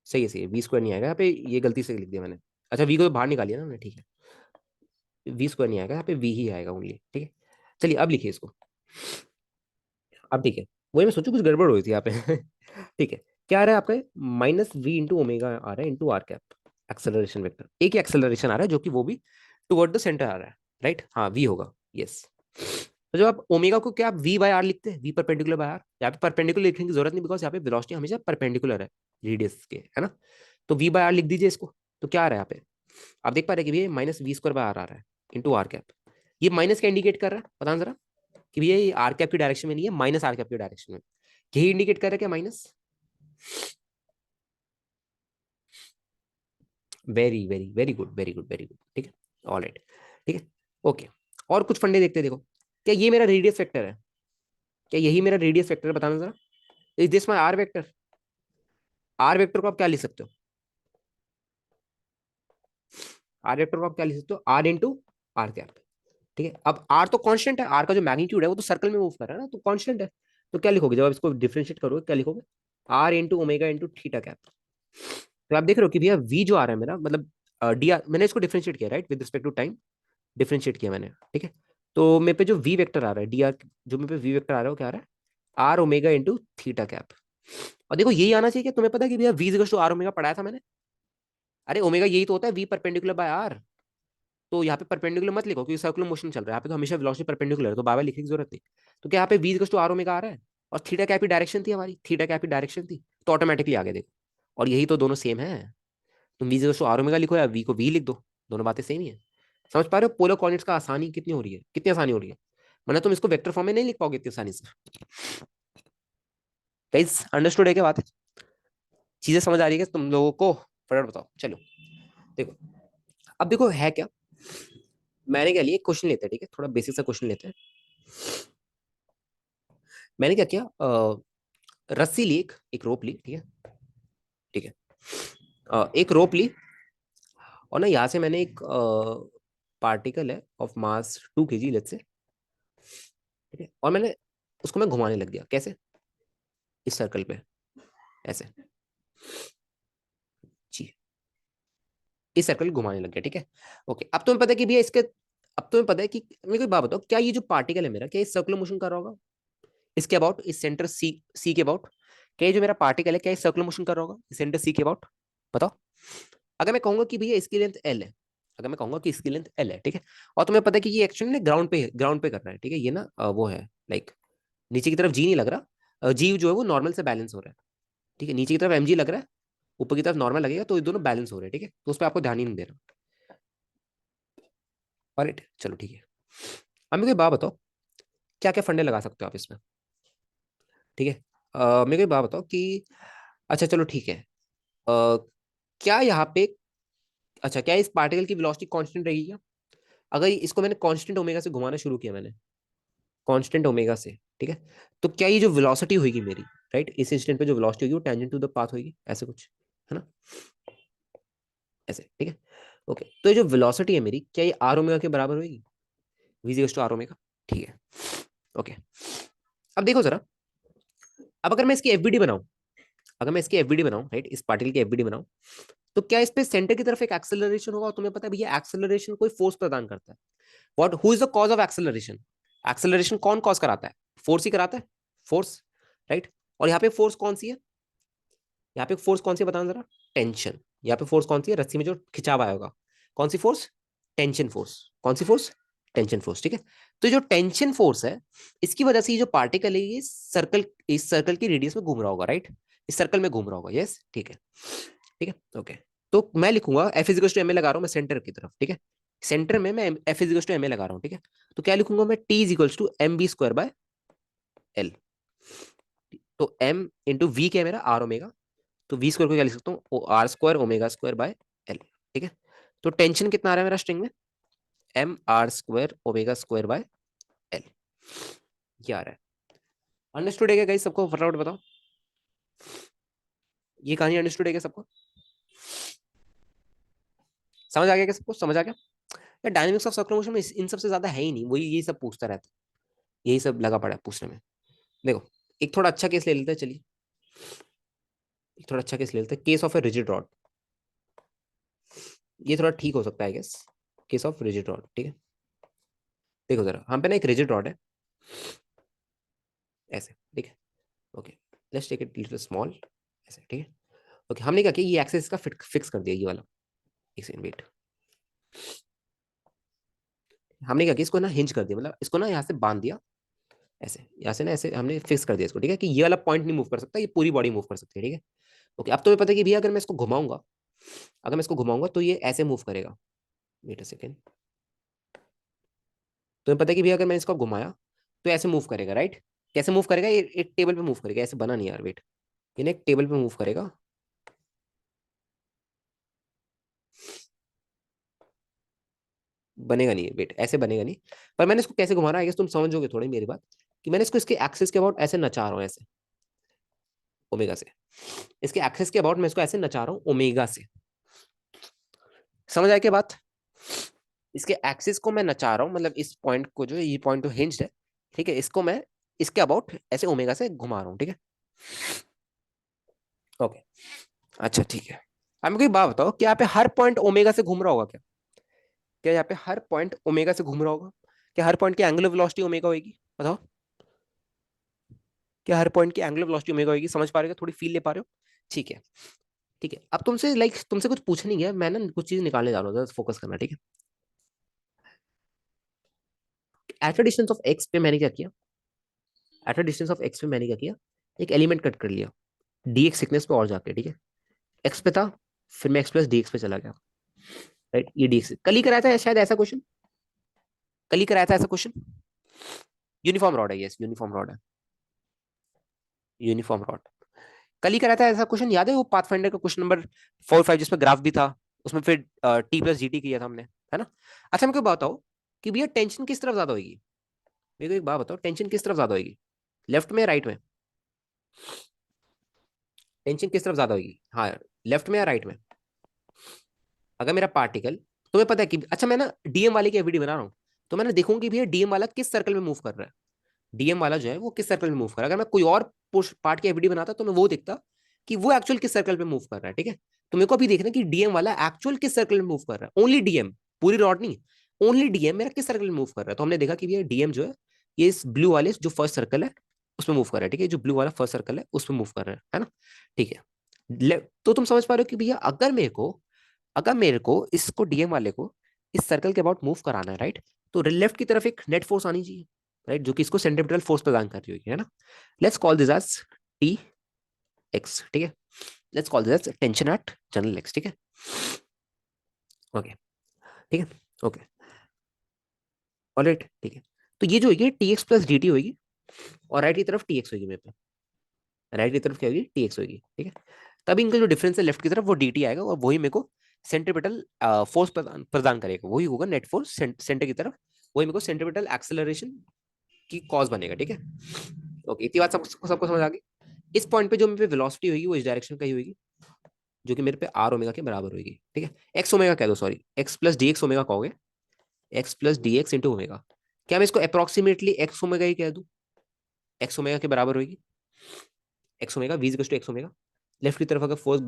सही है, वी स्क्वायर नहीं आएगा यहाँ पे, ये गलती से लिख दिया मैंने। अच्छा, वी को तो बाहर निकालिए ना मैंने, ठीक है, वी स्क्वायर नहीं आएगा यहाँ पे, वी ही आएगा ओनली, ठीक है। चलिए अब लिखिए इसको, अब ठीक है, वही मैं सोचू कुछ गड़बड़ हुई थी यहाँ पे ठीक है, क्या आ रहा है आपका, माइनस वी इंटू ओमेगा आ रहा है into are cap, acceleration vector, एक ही एक्सेलरेशन आ रहा है जो कि वो भी टुवर्ड द सेंटर आ रहा है, राइट, हाँ वी होगा, यस। तो जब आप ओमेगा को क्या आप वी बाय आर लिखते हैं, वी परपेंडिकुलर बाय आर, यहाँ पे परपेंडिकुलर लिखने की जरूरत नहीं, बिकॉज यहाँ पे वेलोसिटी हमेशा परपेंडिकुलर है रेडियस के, है ना। तो वी बाय आर लिख दीजिए इसको, तो क्या आ रहा है यहाँ पे, आप देख पा रहे हैं कि भैया minus v square by R आ रहा है इंटू आर कैप, ये माइनस क्या इंडिकेट कर रहा है पता जरा, कि भैया ये आर कैप की डायरेक्शन में नहीं है, माइनस आर कैप की डायरेक्शन में, यही इंडिकेट कर रहा है क्या minus. Very very very good, very good, very good, ठीक है, ऑल राइट, ठीक है। ओके, और कुछ फंडे देखते हैं, देखो, क्या ये मेरा रेडियस वेक्टर है, क्या यही मेरा रेडियस वेक्टर है, बताना जरा, is this my r vector, r vector को आप क्या लिख सकते हो, आर वेक्टर को आप क्या लिख सकते हो, आर इंटू आर कैप, ठीक है। अब आर तो कांस्टेंट है, आर का जो मैग्नीट्यूड है वो तो सर्कल में मूव कर रहा है ना, तो कांस्टेंट है, तो क्या लिखोगे जब आप इसको डिफरेंशिएट करोगे, क्या लिखोगे, r into omega into theta cap. तो आप देख रहे हो कि भैया वी जो आ रहा है मेरा, मतलब डी आर, मैंने इसको डिफरेंशिएट किया, right, with respect to time, differentiate किया मैंने, ठीक है। तो मेरे पे जो वी वेक्टर आ रहा है, डी आर, जो मेरे पे वी वेक्टर आ रहा है वो क्या आ रहा है, r omega into theta cap. और देखो यही आना चाहिए, कि तुम्हें पता है कि भैया v equal to are omega पढ़ाया था मैंने, अरे ओमेगा यही तो होता है, वी परपेंडिकुलर बाय आर, तो यहाँ पे परपेंडिकुलर मत लिखो, क्योंकि सर्कुलर मोशन चल रहा है यहाँ पे, तो हमेशा वेलोसिटी परपेंडिकुलर है, तो बाबा लिखने की जरूरत नहीं। तो क्या यहाँ पे v equal to are omega आ रहा है, और थीटा कैप की डायरेक्शन थी हमारी, थीटा कैप की डायरेक्शन थी, तो ऑटोमेटिकली आगे देखो, और यही तो दोनों सेम है, तुम v equal to are omega लिखो या वी को वी लिख दो, दोनों बातें सेम ही है। समझ पा रहे हो पोलर कोऑर्डिनेट्स का आसानी कितनी हो रही है, कितनी आसानी हो रही है, मतलब तुम इसको वेक्टर फॉर्म में नहीं लिख पाओगे इतनी आसानी से। गाइस अंडरस्टूड है क्या बात है, चीजें समझ आ रही है क्या तुम लोगों को, फटाफट बताओ, चलो देखो, अब देखो है क्या, मैंने क्या लिया, क्वेश्चन लेते हैं, ठीक है, थोड़ा बेसिक सा क्वेश्चन लेते हैं। मैंने क्या किया, रस्सी ली, एक रोप ली, ठीक है, ठीक है, एक रोप ली, और ना यहाँ से मैंने एक पार्टिकल है of mass 2 kg let's say, ठीक है, और मैंने उसको मैं घुमाने लग गया, कैसे, इस सर्कल पे, ऐसे, जी, इस सर्कल घुमाने लग गया, ठीक है। ओके, अब तुम्हें पता है कि भैया इसके, अब तुम्हें पता है कि, मेरे को एक बात बताओ, क्या ये जो पार्टिकल है मेरा, क्या इस सर्कुलर मोशन कर रहा होगा, इसके अबाउट, इस सेंटर सी, सी के अबाउट, क्या ये जो मेरा पार्टिकल है क्या इस सर्कुलर मोशन कर रहा होगा इस सेंटर सी के अबाउट, बताओ। अगर मैं कहूंगा कि भैया इसकी लेंथ एल है, अगर मैं कहूंगा कि इसकी लेंथ एल है, ठीक है, और तुम्हें पता है कि ये एक्चुअली ना ग्राउंड पे कर रहा है, ठीक है, ये ना वो है, लाइक नीचे की तरफ जी नहीं लग रहा, जी जो है वो नॉर्मल से बैलेंस हो रहा है, ठीक है, नीचे की तरफ एम जी लग रहा है, ऊपर की तरफ नॉर्मल लगेगा, तो ये दोनों बैलेंस हो रहे हैं, ठीक है, तो उस पर आपको ध्यान ही नहीं दे रहा, और चलो ठीक है। अब मेरे को एक बात बताओ, क्या क्या फंडे लगा सकते हो आप इसमें, ठीक है, मेरे को एक बात बताओ कि, अच्छा चलो ठीक है, क्या यहाँ पे, अच्छा क्या इस पार्टिकल की वेलोसिटी कांस्टेंट रहेगी क्या, अगर इसको मैंने कांस्टेंट ओमेगा से घुमाना शुरू किया मैंने, कांस्टेंट ओमेगा से, ठीक है, तो क्या ये जो वेलोसिटी होगी मेरी, राइट, इस इंस्टेंट पे जो वेलोसिटी होगी वो टेंजेंट टू द पाथ होगी, ऐसे कुछ, है ना, ऐसे, ठीक है। ओके, तो ये जो वेलोसिटी है मेरी, क्या ये आर ओमेगा के बराबर होगी, v is to are omega, ठीक है। ओके, अब देखो जरा, अब अगर मैं इसकी एफबीडी बनाऊं, अगर मैं इसकी एफबीडी बनाऊं, राइट, इस पार्टिकल की एफबीडी बनाऊं, तो क्या इस पे सेंटर की तरफ एक एक्सेलरेशन होगा, और तुम्हें पता है भैया एक्सेलरेशन कोई फोर्स प्रदान करता है, what, who is the cause of acceleration, acceleration कौन कॉज कराता है, फोर्स ही कराता है, फोर्स, राइट, और यहाँ पे फोर्स कौन सी है, यहाँ पे फोर्स कौन सी है बताना जरा, टेंशन, यहाँ पे फोर्स कौन सी है, रस्सी में जो खिंचाव आया होगा, कौन सी फोर्स, टेंशन फोर्स, कौन सी फोर्स, टेंशन फोर्स, ठीक है। तो जो टेंशन फोर्स है, इसकी वजह से ये जो पार्टिकल है ये सर्कल, इस सर्कल की रेडियस में घूम रहा होगा, राइट, इस सर्कल में घूम रहा होगा, यस, ठीक है। ठीक है ओके। तो मैं लिखूंगा f equals to m a लगा रहा हूँ मैं सेंटर की तरफ, ठीक है, सेंटर में मैं f equals to m a लगा रहा हूँ, ठीक है। तो क्या लिखूंगा मैं, T is equals to m b square by l. तो एम इंटू वी क्या है मेरा, आर ओमेगा, तो वी स्क्वायर को क्या लिख सकता हूँ, r square omega square by l, ठीक है। तो टेंशन कितना आ रहा है मेरा स्ट्रिंग में, m r square omega square by l, ये आ रहा है। अंडरस्टूड है क्या गाइस सबको, फटाफट बताओ, ये कहानी अंडरस्टूड है क्या सबको, समझ आ गया क्या सबको, समझ आ गया। यार डायनेमिक्स ऑफ सर्कुलर मोशन में इन सबसे ज्यादा है ही नहीं, वही यही सब पूछता रहता है, यही सब लगा पड़ा है पूछने में। देखो एक थोड़ा अच्छा केस ले लेते हैं, चलिए एक थोड़ा अच्छा केस ले लेते हैं, case of a rigid rod, ये थोड़ा ठीक हो सकता है guess, case of rigid rod, ठीक है। देखो जरा, हम पे ना एक रिजिड रॉड है ऐसे, ठीक है okay, let's take it little small, ऐसे ठीक है ओके। हमने क्या किया, ये एक्सेस का फिक्स कर दिया ये वाला, एक सेकंड वेट, हमने क्या किया, इसको ना हिंज कर दिया, मतलब इसको ना यहाँ से बांध दिया ऐसे, यहाँ से ना ऐसे हमने फिक्स कर दिया इसको, ठीक है, कि ये वाला पॉइंट नहीं मूव कर सकता, ये पूरी बॉडी मूव कर सकती है, ठीक है ओके। अब तुम्हें पता है कि भैया अगर मैं इसको घुमाऊंगा, अगर मैं इसको घुमाऊंगा तो ये ऐसे मूव करेगा, वेट अ सेकेंड, तुम्हें पता है कि भैया अगर मैंने इसको घुमाया तो ऐसे मूव करेगा, राइट। कैसे मूव करेगा, ये एक टेबल पे मूव करेगा, ऐसे बना नहीं यार, वेट, ये ना एक टेबल पे मूव करेगा, बनेगा नहीं वेट, ऐसे बनेगा नहीं। पर मैंने इसको कैसे घुमा रहा है तुम समझोगे थोड़ी मेरी बात, कि मैंने इसको इसके एक्सिस के अबाउट ऐसे नचा रहा हूँ ऐसे, ओमेगा से, इसके एक्सिस के अबाउट मैं इसको ऐसे नचा रहा हूँ ओमेगा से, समझ आया क्या बात। इसके एक्सिस को मैं नचा रहा हूँ, मतलब इस पॉइंट को, जो ये पॉइंट तो हिंज्ड है, ठीक है, इसको मैं इसके अबाउट ऐसे ओमेगा से घुमा रहा हूँ, ठीक है ओके। अच्छा ठीक है, अब मेरे को एक बात बताओ, क्या यहाँ पे हर पॉइंट ओमेगा से घूम रहा होगा क्या, क्या यहाँ पे हर पॉइंट ओमेगा से घूम रहा होगा, क्या हर पॉइंट की एंगुलर वेलोसिटी ओमेगा होगी, बताओ, क्या हर पॉइंट की एंगुलर वेलोसिटी ओमेगा होगी, समझ पा रहे हो, थोड़ी फील ले पा रहे हो, ठीक है ठीक है। अब तुमसे तुमसे कुछ पूछ नहीं गया, मैं ना कुछ चीज निकालने जा रहा हूँ, फोकस करना, ठीक है। At a distance of x पे मैंने क्या किया, at a distance of x पे मैंने क्या किया, एक एलिमेंट कट कर लिया, डी एक्स थिकनेस पे और जाके, ठीक है, एक्स पे था, फिर मैं एक्स प्लस डी एक्स पे चला गया, राइट, ये डी एक्स कल ही कराया था शायद ऐसा क्वेश्चन, कल ही कराया था ऐसा क्वेश्चन, यूनिफॉर्म रॉड है, यस यूनिफॉर्म रॉड है, यूनिफॉर्म रॉड, कल ही कराया था ऐसा क्वेश्चन, याद है वो पाथफाइंडर का क्वेश्चन नंबर 4 5 जिसमें ग्राफ भी था, उसमें फिर टी प्लस जी टी किया था हमने, है ना। अच्छा मेरे को बताओ कि भैया टेंशन किस तरफ ज्यादा होगी, मेरे को एक बात बताओ, टेंशन किस तरफ ज्यादा होगी, लेफ्ट में या राइट में, टेंशन किस तरफ ज्यादा होगी, हाँ, लेफ्ट में या राइट में। अगर मेरा पार्टिकल, तुम्हें पता है कि, अच्छा मैं ना डीएम वाले की वीडियो बना रहा हूँ, तो मैंने देखूंगी भैया डीएम वाला किस सर्कल में मूव कर रहा है, डीएम वाला जो है वो किस सर्कल में मूव कर रहा है, अगर मैं कोई और पार्ट की एफडी बनाता तो मैं वो देखता कि वो एक्चुअल किस सर्कल पे मूव कर रहा है, ठीक है। तो मेरे को अभी देखना कि डीएम वाला एक्चुअल किस सर्कल में मूव कर रहा है, ओनली डीएम, पूरी रॉड नहीं, ओनली डीएम मेरा किस सर्कल में मूव कर रहा है। तो हमने देखा कि ये डीएम जो है, ये इस ब्लू वाले जो फर्स्ट सर्कल है उसमें मूव कर रहा है, ठीक है, जो ब्लू वाला फर्स्ट सर्कल है उसमें मूव कर रहा है ना, ठीक है। तो तुम समझ पा रहे हो कि भैया अगर मेरे को इसको डीएम वाले को इस सर्कल के अबाउट मूव कराना है, राइट, तो लेफ्ट की तरफ एक नेट फोर्स आनी चाहिए, राइट, जो कि इसको सेंट्रीपिटल फोर्स प्रदान कर रही होगी, है ना। Let's call this as T x, ठीक है, let's call this as tension at general x, ठीक है ओके, ठीक है ओके ऑलराइट, ठीक है। तो ये जो होगी T x plus d T होगी, और राइट की तरफ टी एक्स होगी मेरे पे, राइट की तरफ क्या होगी, टी एक्स होगी, ठीक है। तब इनका जो डिफरेंस है लेफ्ट की तरफ वो डी टी आएगा, और वही मेरे को सेंट्रीपिटल फोर्स प्रदान करेगा, वही होगा नेट फोर्स सेंटर की तरफ, वही मेरे को सेंट्रीपिटल एक्सेलरेशन की कॉज बनेगा, ठीक है ओके। इतनी बात सबको समझ आ गई। इस पॉइंट पे जो मेरे पे वेलोसिटी होगी वो इस डायरेक्शन का ही होगी, जो कि मेरे पे आर ओमेगा के बराबर होगी, ठीक है, एक्स ओमेगा कह दो, sorry X plus D X omega कहोगे, X plus D X into omega, क्या मैं इसको अप्रोक्सीमेटली एक्स ओमेगा ही कह दूं, एक्स ओमेगा के बराबर होगी, x omega v equals to x omega, left की तरफ अगर फोर्स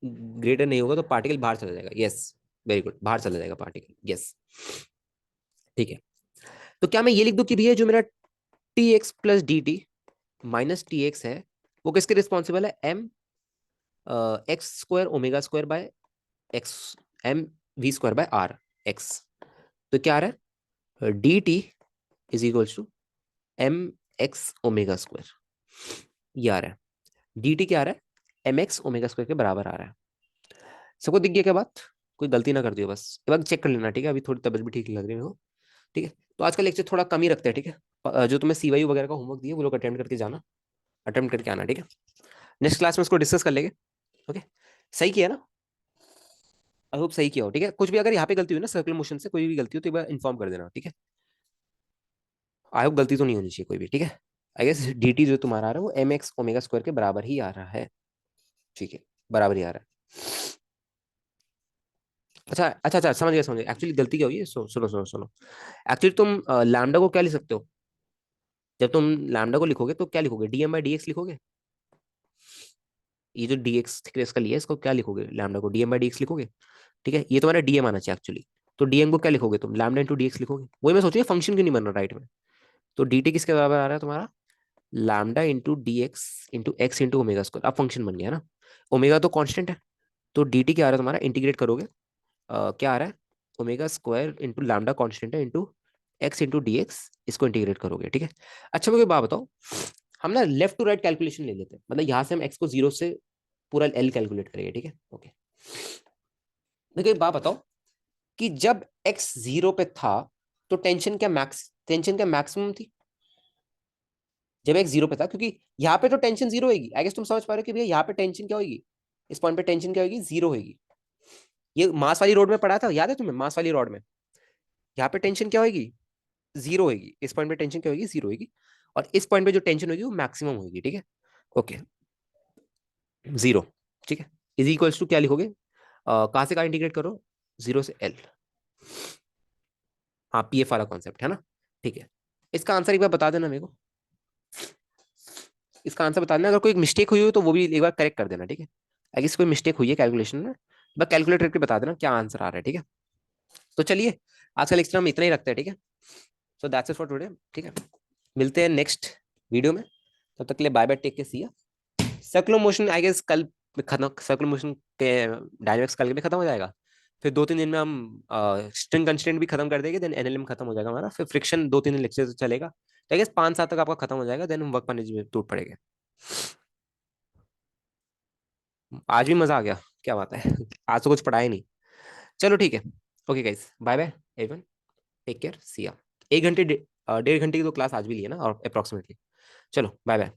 ग्रेटर नहीं होगा तो पार्टिकल बाहर चला जाएगा, यस वेरी गुड, बाहर चला जाएगा पार्टिकल, यस ठीक है। तो क्या मैं ये लिख दूं कि भैया जो मेरा T x plus d T minus T x है वो किसके रिस्पॉन्सिबल है, m x square omega square by x, m v square by r x, तो क्या आ रहा है, d T is equals to m x omega square, ये आ रहा है, डी टी क्या आ रहा है, एम एक्स ओमेगा स्क्वायर के बराबर आ रहा है, सबको दिख गया क्या बात? कोई गलती ना कर दियो बस, एक बार चेक कर लेना ठीक है, अभी थोड़ी तबीयत भी ठीक नहीं लग रही है मेरे को। ठीक है, तो आज का लेक्चर थोड़ा कम ही रखते हैं ठीक है। जो तुम्हें सीवाई वगैरह का होमवर्क दिए वो लोग अटेम्प्ट करके जाना, अटेम्प्ट करके आना ठीक है। नेक्स्ट क्लास में उसको डिस्कस कर लेंगे। ओके, सही किया ना? आई होप सही किया हो ठीक है। कुछ भी अगर यहाँ पे गलती हुई ना सर्कुलर मोशन से कोई भी गलती हो तो एक बार इन्फॉर्म कर देना ठीक है। आई होप गलती तो नहीं होनी चाहिए कोई भी ठीक है। आई गेस डी टी जो तुम्हारा आ रहा है वो एम एक्स ओमेगा स्क्वायर के बराबर ही आ रहा है। ठीक है, बराबर ही आ रहा है। अच्छा अच्छा अच्छा, समझ गया समझ गया। एक्चुअली गलती क्या हुई है, सुनो सुनो सुनो। एक्चुअली तुम लैम्डा को क्या लिख सकते हो? जब तुम लैम्डा को लिखोगे तो क्या लिखोगे, डीएम बाई डी एक्स लिखोगे। ये जो डी एक्स थिकनेस का लिया है इसको क्या लिखोगे, लैम्डा को डीएम बाई डी एक्स लिखोगे। ठीक है, ये तुम्हारा डीएम आना चाहिए एक्चुअली। तो डीएम को क्या लिखोगे तुम, लैम्डा इंटू डी एक्स लिखोगे। वही मैं सोचूंगा फंक्शन क्यों नहीं बन रहा राइट में। तो डी टी किसके बराबर आ रहा है तुम्हारा, lambda into D X into omega square. अब फंक्शन बन गया ना। ओमेगा तो कांस्टेंट है, तो डी टी क्या आ रहा है तुम्हारा, इंटीग्रेट करोगे क्या आ रहा है, omega square into lambda constant है into X into D X, इसको इंटीग्रेट करोगे ठीक है। अच्छा मुझे बात बताओ, हम ना लेफ्ट टू राइट कैलकुलेशन ले लेते हैं, मतलब यहाँ से हम एक्स को जीरो से पूरा एल कैलकुलेट करेंगे ठीक है। ओके, देखो एक बात बताओ कि जब एक्स जीरो पे था तो टेंशन क्या मैक्सिमम थी जब एक्स जीरो पे था, क्योंकि यहाँ पे तो टेंशन जीरो होगी। आई गेस तुम समझ पा रहे हो कि भैया यहाँ पे टेंशन क्या होगी, इस पॉइंट पे टेंशन क्या होगी, जीरो होगी। ये मास वाली रोड में पढ़ा था, याद है तुम्हें, मास वाली रोड में यहाँ पे टेंशन क्या होगी, जीरो होगी। इस पॉइंट पे टेंशन क्या होगी, जीरो होगी। और इस पॉइंट पे जो टेंशन होगी वो मैक्सिमम होगी ठीक है। Okay, zero. ठीक है, इज इक्वल्स टू क्या लिखोगे, कहाँ से कहाँ इंटीग्रेट करो, जीरो से एल। हाँ, पीएफ वाला कॉन्सेप्ट है ना। ठीक है, इसका आंसर एक बार बता देना मेरे को, इसका आंसर बता देना। अगर कोई मिस्टेक हुई हो तो वो भी एक बार करेक्ट कर देना ठीक है। अगर कोई मिस्टेक हुई है कैलकुलेशन में, बस कैलकुलेट करके बता देना क्या आंसर आ रहा है ठीक है। तो चलिए, आज का लेक्चर हम इतना ही रखते हैं ठीक है। So that's it for today ठीक है। मिलते हैं नेक्स्ट वीडियो में, तब तक के लिए बाय बाय, टेक के सी। सर्कुलर मोशन आई गेस कल खत्म, सर्कुलर मोशन के डायनेमिक्स कल में खत्म हो जाएगा। फिर 2-3 दिन में हम स्ट्रिंग कंस्ट्रेंट भी खत्म कर देंगे, देन एनएलएम खत्म हो जाएगा हमारा। फिर फ्रिक्शन 2-3 दिन लेक्चर चलेगा, तो आई गेस 5-7 तक आपका खत्म हो जाएगा, देन हम वर्क मैनेजमेंट टूट पड़ेगा। आज भी मजा आ गया, क्या बात है। आज तो कुछ पढ़ा ही नहीं। चलो ठीक है, okay guys, bye bye everyone, take care, see ya. 1 घंटे 1.5 घंटे की तो क्लास आज भी ली है ना, और अप्रोक्सीमेटली। चलो बाय बाय।